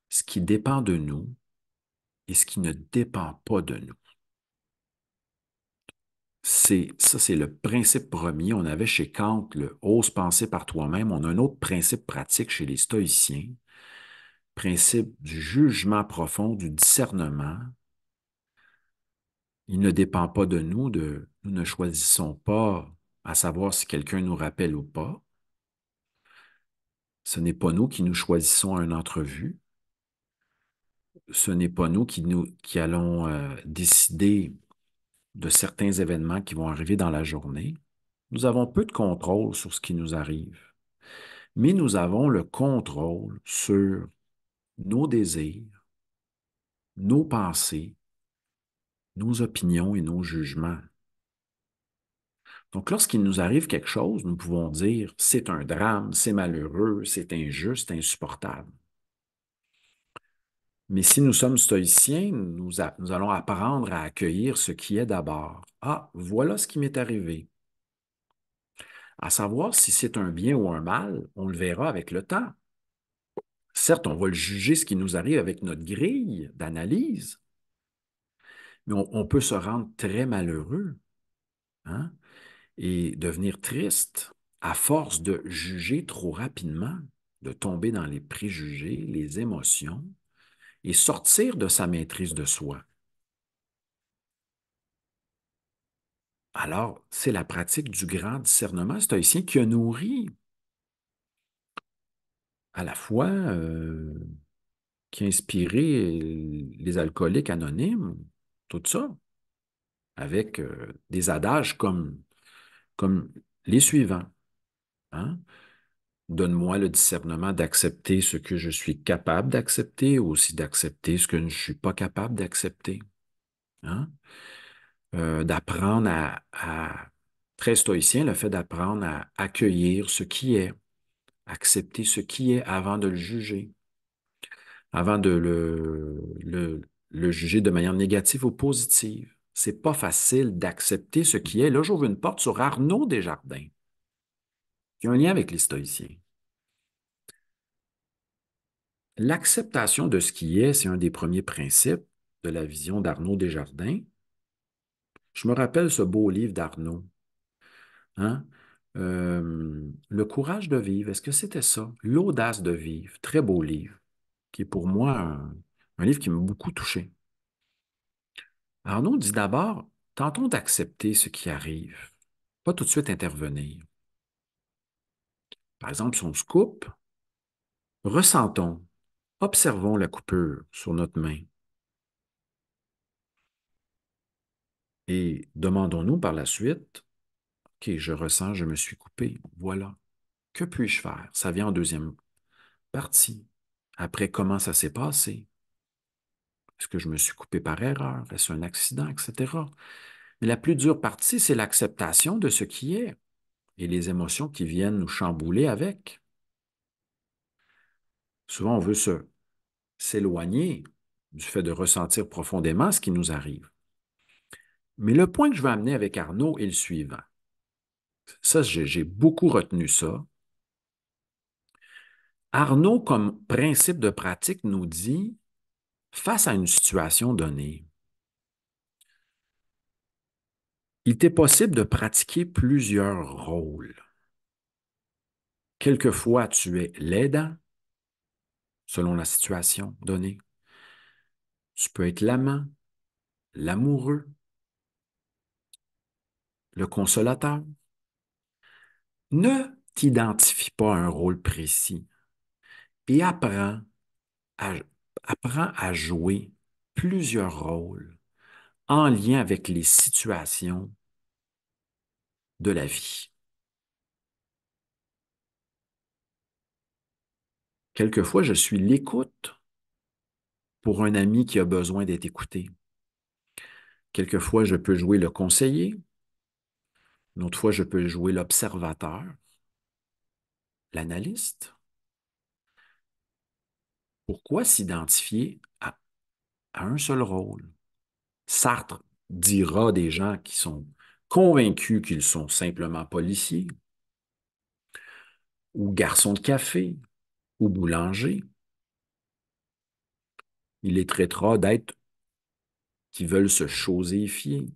Speaker 1: ce qui dépend de nous et ce qui ne dépend pas de nous. Ça, c'est le principe premier. On avait chez Kant le ose penser par toi-même. On a un autre principe pratique chez les stoïciens, principe du jugement profond, du discernement. Il ne dépend pas de nous, nous ne choisissons pas à savoir si quelqu'un nous rappelle ou pas. Ce n'est pas nous qui nous choisissons à une entrevue. Ce n'est pas nous qui allons décider de certains événements qui vont arriver dans la journée. Nous avons peu de contrôle sur ce qui nous arrive, mais nous avons le contrôle sur nos désirs, nos pensées, nos opinions et nos jugements. Donc, lorsqu'il nous arrive quelque chose, nous pouvons dire, c'est un drame, c'est malheureux, c'est injuste, insupportable. Mais si nous sommes stoïciens, nous allons apprendre à accueillir ce qui est d'abord. Ah, voilà ce qui m'est arrivé. À savoir si c'est un bien ou un mal, on le verra avec le temps. Certes, on va le juger ce qui nous arrive avec notre grille d'analyse, mais on peut se rendre très malheureux, hein, et devenir triste à force de juger trop rapidement, de tomber dans les préjugés, les émotions et sortir de sa maîtrise de soi. Alors, c'est la pratique du grand discernement stoïcien qui a nourri à la fois, qui a inspiré les alcooliques anonymes, tout ça, avec des adages comme les suivants. Hein? Donne-moi le discernement d'accepter ce que je suis capable d'accepter, aussi d'accepter ce que je ne suis pas capable d'accepter. Hein? D'apprendre très stoïcien, le fait d'apprendre à accueillir ce qui est, accepter ce qui est avant de le juger, avant de le juger de manière négative ou positive. C'est pas facile d'accepter ce qui est. Là, j'ouvre une porte sur Arnaud Desjardins, qui a un lien avec les stoïciens. L'acceptation de ce qui est, c'est un des premiers principes de la vision d'Arnaud Desjardins. Je me rappelle ce beau livre d'Arnaud. Hein? Le courage de vivre, est-ce que c'était ça? L'audace de vivre, très beau livre, qui est pour moi un livre qui m'a beaucoup touché. Arnaud dit d'abord, tentons d'accepter ce qui arrive, pas tout de suite intervenir. Par exemple, si on se coupe, ressentons, observons la coupure sur notre main et demandons-nous par la suite, OK, je ressens, je me suis coupé, voilà. Que puis-je faire? Ça vient en deuxième partie. Après, comment ça s'est passé? Est-ce que je me suis coupé par erreur? Est-ce un accident, etc. Mais la plus dure partie, c'est l'acceptation de ce qui est et les émotions qui viennent nous chambouler avec. Souvent, on veut s'éloigner du fait de ressentir profondément ce qui nous arrive. Mais le point que je veux amener avec Arnaud est le suivant. Ça, j'ai beaucoup retenu ça. Arnaud, comme principe de pratique, nous dit, face à une situation donnée, il t'est possible de pratiquer plusieurs rôles. Quelquefois, tu es l'aidant, selon la situation donnée. Tu peux être l'amant, l'amoureux, le consolateur. Ne t'identifie pas à un rôle précis et à, apprends à jouer plusieurs rôles en lien avec les situations de la vie. Quelquefois, je suis l'écoute pour un ami qui a besoin d'être écouté. Quelquefois, je peux jouer le conseiller. Une autre fois, je peux jouer l'observateur, l'analyste. Pourquoi s'identifier à un seul rôle? Sartre dira des gens qui sont convaincus qu'ils sont simplement policiers, ou garçons de café, ou boulanger. Il les traitera d'êtres qui veulent se choséifier,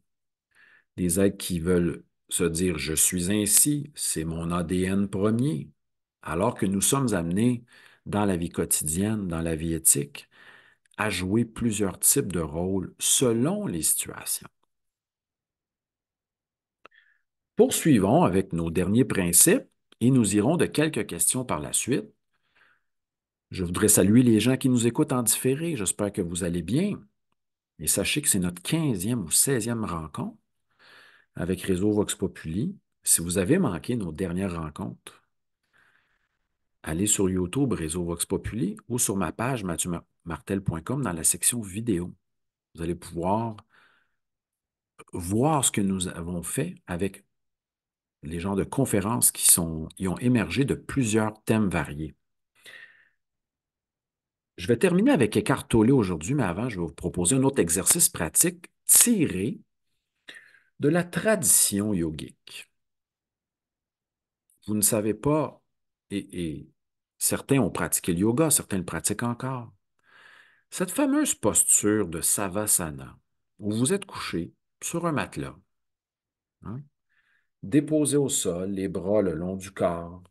Speaker 1: des êtres qui veulent se dire je suis ainsi, c'est mon ADN premier, alors que nous sommes amenés dans la vie quotidienne, dans la vie éthique, à jouer plusieurs types de rôles selon les situations. Poursuivons avec nos derniers principes et nous irons de quelques questions par la suite. Je voudrais saluer les gens qui nous écoutent en différé. J'espère que vous allez bien. Et sachez que c'est notre 15e ou 16e rencontre avec Réseau Vox Populi. Si vous avez manqué nos dernières rencontres, allez sur YouTube Réseau Vox Populi ou sur ma page mathieumartel.com dans la section vidéo. Vous allez pouvoir voir ce que nous avons fait avec les genres de conférences qui ont émergé de plusieurs thèmes variés. Je vais terminer avec Eckhart Tolle aujourd'hui, mais avant, je vais vous proposer un autre exercice pratique tiré de la tradition yogique. Vous ne savez pas, et certains ont pratiqué le yoga, certains le pratiquent encore. Cette fameuse posture de Savasana, où vous êtes couché sur un matelas, hein, déposé au sol, les bras le long du corps,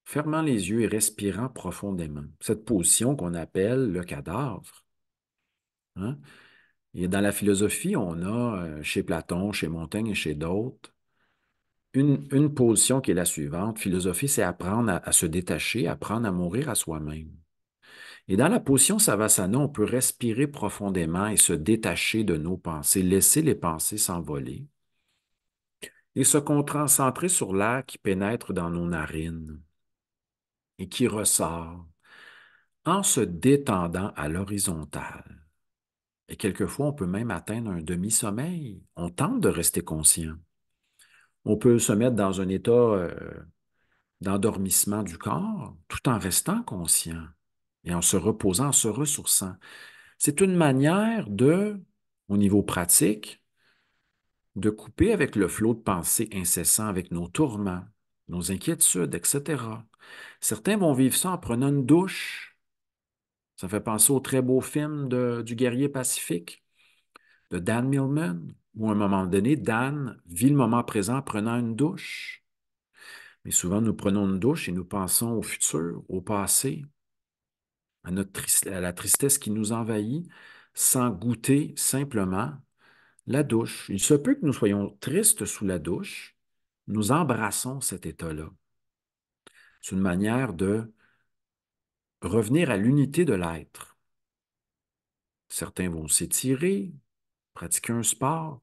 Speaker 1: fermant les yeux et respirant profondément. Cette position qu'on appelle le cadavre. Hein. Et dans la philosophie, on a, chez Platon, chez Montaigne et chez d'autres, une position qui est la suivante. Philosophie, c'est apprendre à se détacher, apprendre à mourir à soi-même. Et dans la position Savasana, on peut respirer profondément et se détacher de nos pensées, laisser les pensées s'envoler et se concentrer sur l'air qui pénètre dans nos narines et qui ressort en se détendant à l'horizontale. Et quelquefois, on peut même atteindre un demi-sommeil. On tente de rester conscient. On peut se mettre dans un état d'endormissement du corps tout en restant conscient et en se reposant, en se ressourçant. C'est une manière de, au niveau pratique, de couper avec le flot de pensée incessant, avec nos tourments, nos inquiétudes, etc. Certains vont vivre ça en prenant une douche. Ça fait penser au très beau film du guerrier pacifique de Dan Millman, où à un moment donné, Dan vit le moment présent en prenant une douche. Mais souvent, nous prenons une douche et nous pensons au futur, au passé, à la tristesse qui nous envahit, sans goûter simplement la douche. Il se peut que nous soyons tristes sous la douche, nous embrassons cet état-là. C'est une manière de revenir à l'unité de l'être. Certains vont s'étirer, pratiquer un sport.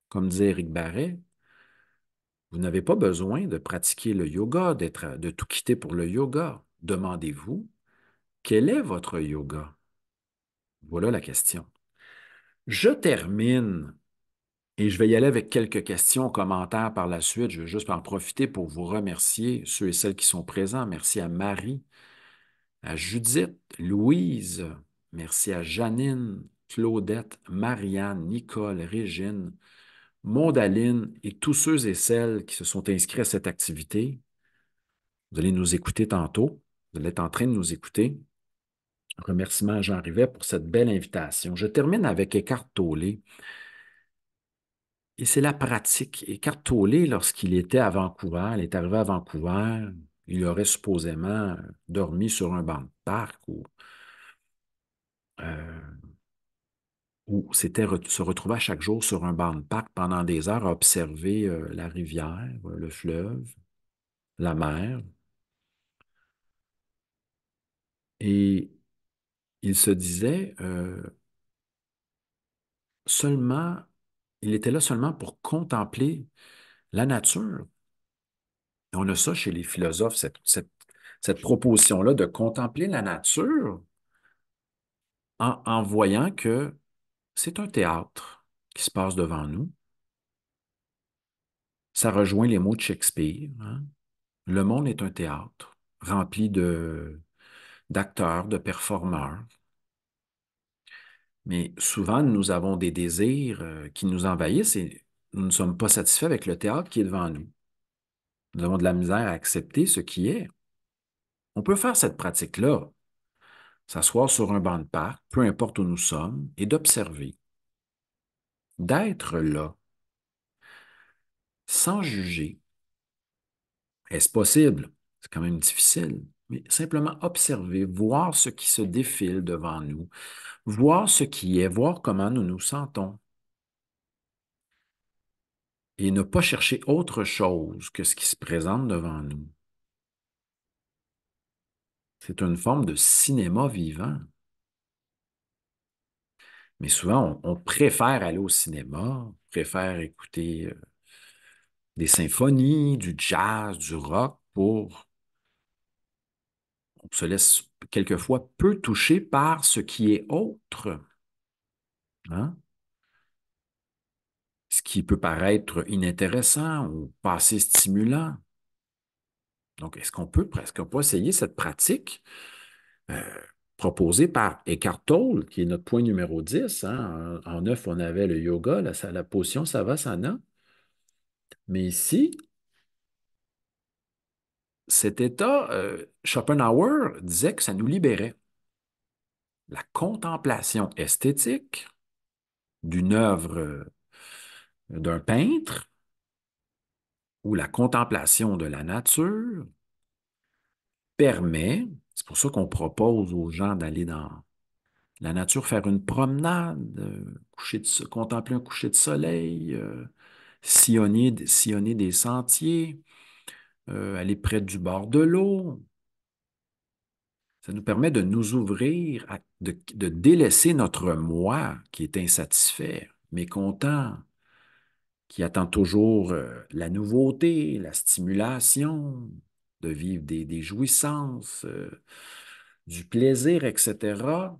Speaker 1: Comme disait Éric Barret, vous n'avez pas besoin de pratiquer le yoga, de tout quitter pour le yoga. Demandez-vous, quel est votre yoga? Voilà la question. Je termine et je vais y aller avec quelques questions, commentaires par la suite. Je veux juste en profiter pour vous remercier, ceux et celles qui sont présents. Merci à Marie, à Judith, Louise, merci à Janine, Claudette, Marianne, Nicole, Régine, Mondaline et tous ceux et celles qui se sont inscrits à cette activité. Vous allez nous écouter tantôt. Vous allez être en train de nous écouter. Remerciements à Jean Rivet pour cette belle invitation. Je termine avec Eckhart Tolle. Et c'est la pratique. Eckhart Tolle, lorsqu'il était à Vancouver, il est arrivé à Vancouver, il aurait supposément dormi sur un banc de parc euh, ou se retrouvait chaque jour sur un banc de parc pendant des heures à observer la rivière, le fleuve, la mer. Et il se disait seulement, il était là seulement pour contempler la nature. Et on a ça chez les philosophes, cette proposition-là de contempler la nature en voyant que c'est un théâtre qui se passe devant nous. Ça rejoint les mots de Shakespeare, hein. Le monde est un théâtre rempli d'acteurs, de performeurs. Mais souvent, nous avons des désirs qui nous envahissent et nous ne sommes pas satisfaits avec le théâtre qui est devant nous. Nous avons de la misère à accepter ce qui est. On peut faire cette pratique-là, s'asseoir sur un banc de parc, peu importe où nous sommes, et d'observer, d'être là, sans juger. Est-ce possible? C'est quand même difficile, mais simplement observer, voir ce qui se défile devant nous, voir ce qui est, voir comment nous nous sentons, et ne pas chercher autre chose que ce qui se présente devant nous. C'est une forme de cinéma vivant. Mais souvent, on préfère aller au cinéma, on préfère écouter des symphonies, du jazz, du rock on se laisse quelquefois peu toucher par ce qui est autre. Hein? ce qui peut paraître inintéressant ou pas assez stimulant. Donc, est-ce qu'on peut essayer cette pratique euh, proposée par Eckhart Tolle, qui est notre point numéro 10, hein? En 9, on avait le yoga, la position Savasana. Mais ici, cet état, Schopenhauer disait que ça nous libérait. La contemplation esthétique d'une œuvre d'un peintre ou la contemplation de la nature permet, c'est pour ça qu'on propose aux gens d'aller dans la nature, faire une promenade, contempler un coucher de soleil, sillonner des sentiers, aller près du bord de l'eau. Ça nous permet de nous ouvrir, de délaisser notre moi qui est insatisfait, mécontent, qui attend toujours la nouveauté, la stimulation, de vivre des jouissances, du plaisir, etc.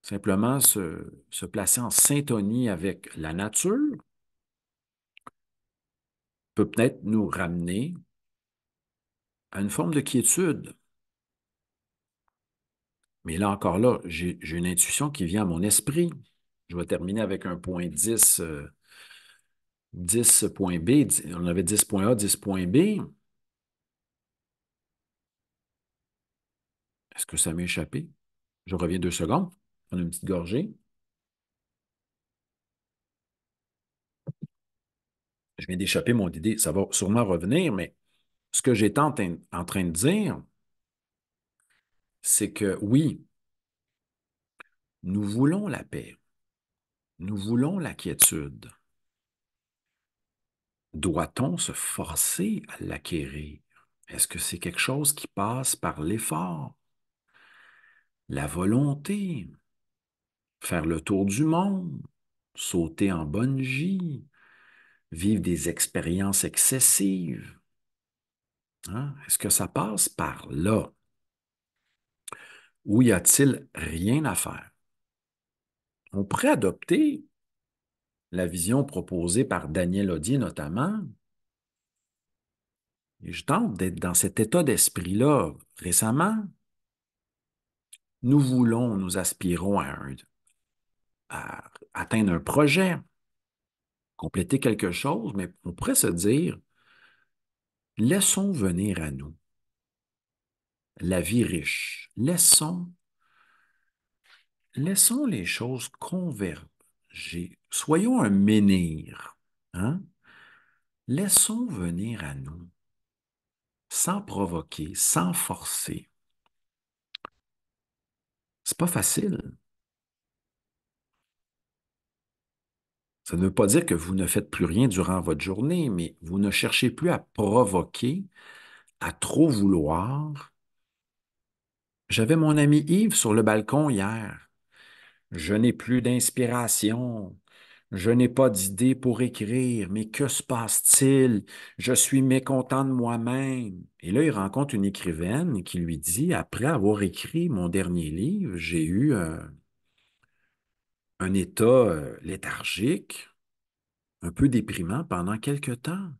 Speaker 1: Simplement se placer en syntonie avec la nature peut peut-être nous ramener à une forme de quiétude. Mais là encore, là, j'ai une intuition qui vient à mon esprit. Je vais terminer avec un point 10, 10.B. On avait 10.A, 10.B. Est-ce que ça m'est échappé? Je reviens 2 secondes. Prendre une petite gorgée. Je viens d'échapper mon idée. Ça va sûrement revenir, mais ce que j'étais en train de dire, c'est que oui, nous voulons la paix. Nous voulons la quiétude. Doit-on se forcer à l'acquérir? Est-ce que c'est quelque chose qui passe par l'effort, la volonté, faire le tour du monde, sauter en bungee, vivre des expériences excessives? Hein? Est-ce que ça passe par là? Ou y a-t-il rien à faire? On pourrait adopter la vision proposée par Daniel Odier notamment, et je tente d'être dans cet état d'esprit-là récemment. Nous aspirons à atteindre un projet, compléter quelque chose, mais on pourrait se dire, laissons venir à nous la vie riche. Laissons les choses converger. Soyons un menhir, hein? Laissons venir à nous, sans provoquer, sans forcer. C'est pas facile. Ça ne veut pas dire que vous ne faites plus rien durant votre journée, mais vous ne cherchez plus à provoquer, à trop vouloir. J'avais mon ami Yves sur le balcon hier. Je n'ai plus d'inspiration. Je n'ai pas d'idée pour écrire. Mais que se passe-t-il? Je suis mécontent de moi-même. Et là, il rencontre une écrivaine qui lui dit, après avoir écrit mon dernier livre, j'ai eu un état léthargique, un peu déprimant pendant quelque temps.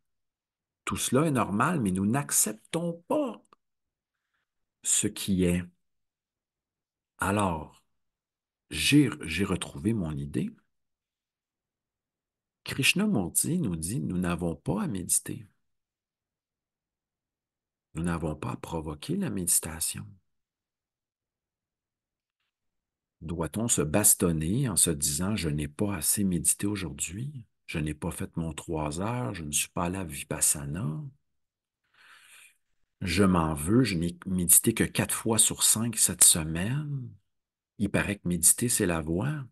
Speaker 1: Tout cela est normal, mais nous n'acceptons pas ce qui est. Alors, j'ai retrouvé mon idée. Krishnamurti nous dit, nous n'avons pas à méditer. Nous n'avons pas à provoquer la méditation. Doit-on se bastonner en se disant, je n'ai pas assez médité aujourd'hui, je n'ai pas fait mon 3 heures, je ne suis pas allé à Vipassana, je m'en veux, je n'ai médité que 4 fois sur 5 cette semaine. Il paraît que méditer, c'est la voie.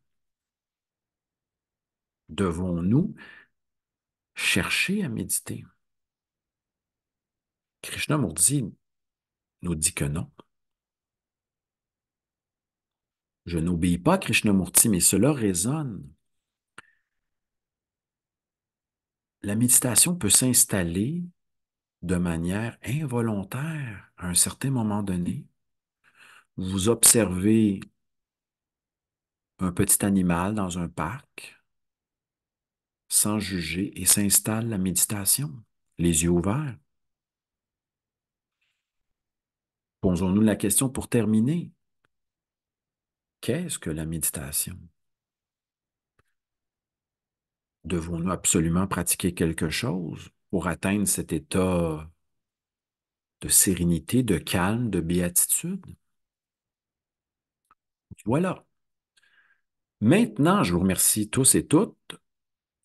Speaker 1: Devons-nous chercher à méditer? Krishnamurti nous dit que non. Je n'obéis pas à Krishnamurti, mais cela résonne. La méditation peut s'installer de manière involontaire à un certain moment donné. Vous observez un petit animal dans un parc, sans juger et s'installe la méditation, les yeux ouverts. Posons-nous la question pour terminer. Qu'est-ce que la méditation? Devons-nous absolument pratiquer quelque chose pour atteindre cet état de sérénité, de calme, de béatitude? Voilà. Maintenant, je vous remercie tous et toutes.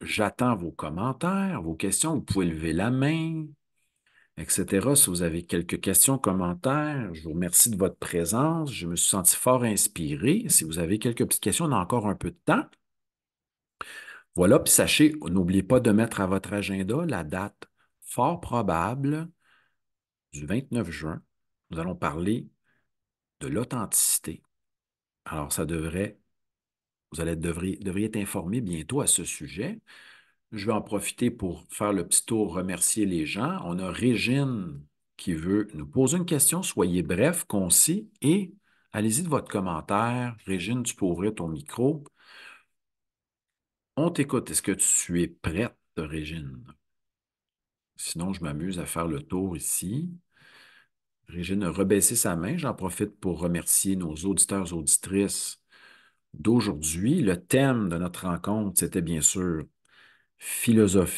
Speaker 1: J'attends vos commentaires, vos questions. Vous pouvez lever la main, etc. Si vous avez quelques questions, commentaires, je vous remercie de votre présence. Je me suis senti fort inspiré. Si vous avez quelques petites questions, on a encore un peu de temps. Voilà, puis sachez, n'oubliez pas de mettre à votre agenda la date fort probable du 29 juin. Nous allons parler de l'authenticité. Alors, devriez être informé bientôt à ce sujet. Je vais en profiter pour faire le petit tour, remercier les gens. On a Régine qui veut nous poser une question. Soyez bref, concis et allez-y de votre commentaire. Régine, tu peux ouvrir ton micro. On t'écoute. Est-ce que tu es prête, Régine? Sinon, je m'amuse à faire le tour ici. Régine a rebaissé sa main. J'en profite pour remercier nos auditeurs et auditrices d'aujourd'hui. Le thème de notre rencontre, c'était bien sûr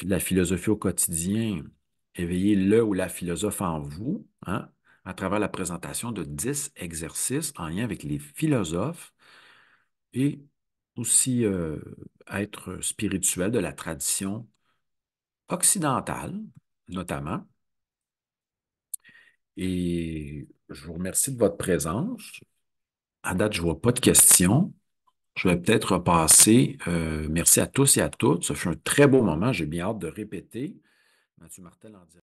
Speaker 1: la philosophie au quotidien, éveiller le ou la philosophe en vous, hein, à travers la présentation de 10 exercices en lien avec les philosophes et aussi être spirituel de la tradition occidentale, notamment. Et je vous remercie de votre présence. À date, je ne vois pas de questions. Je vais peut-être repasser. Merci à tous et à toutes. Ce fut un très beau moment. J'ai bien hâte de répéter. Mathieu Martel en direct.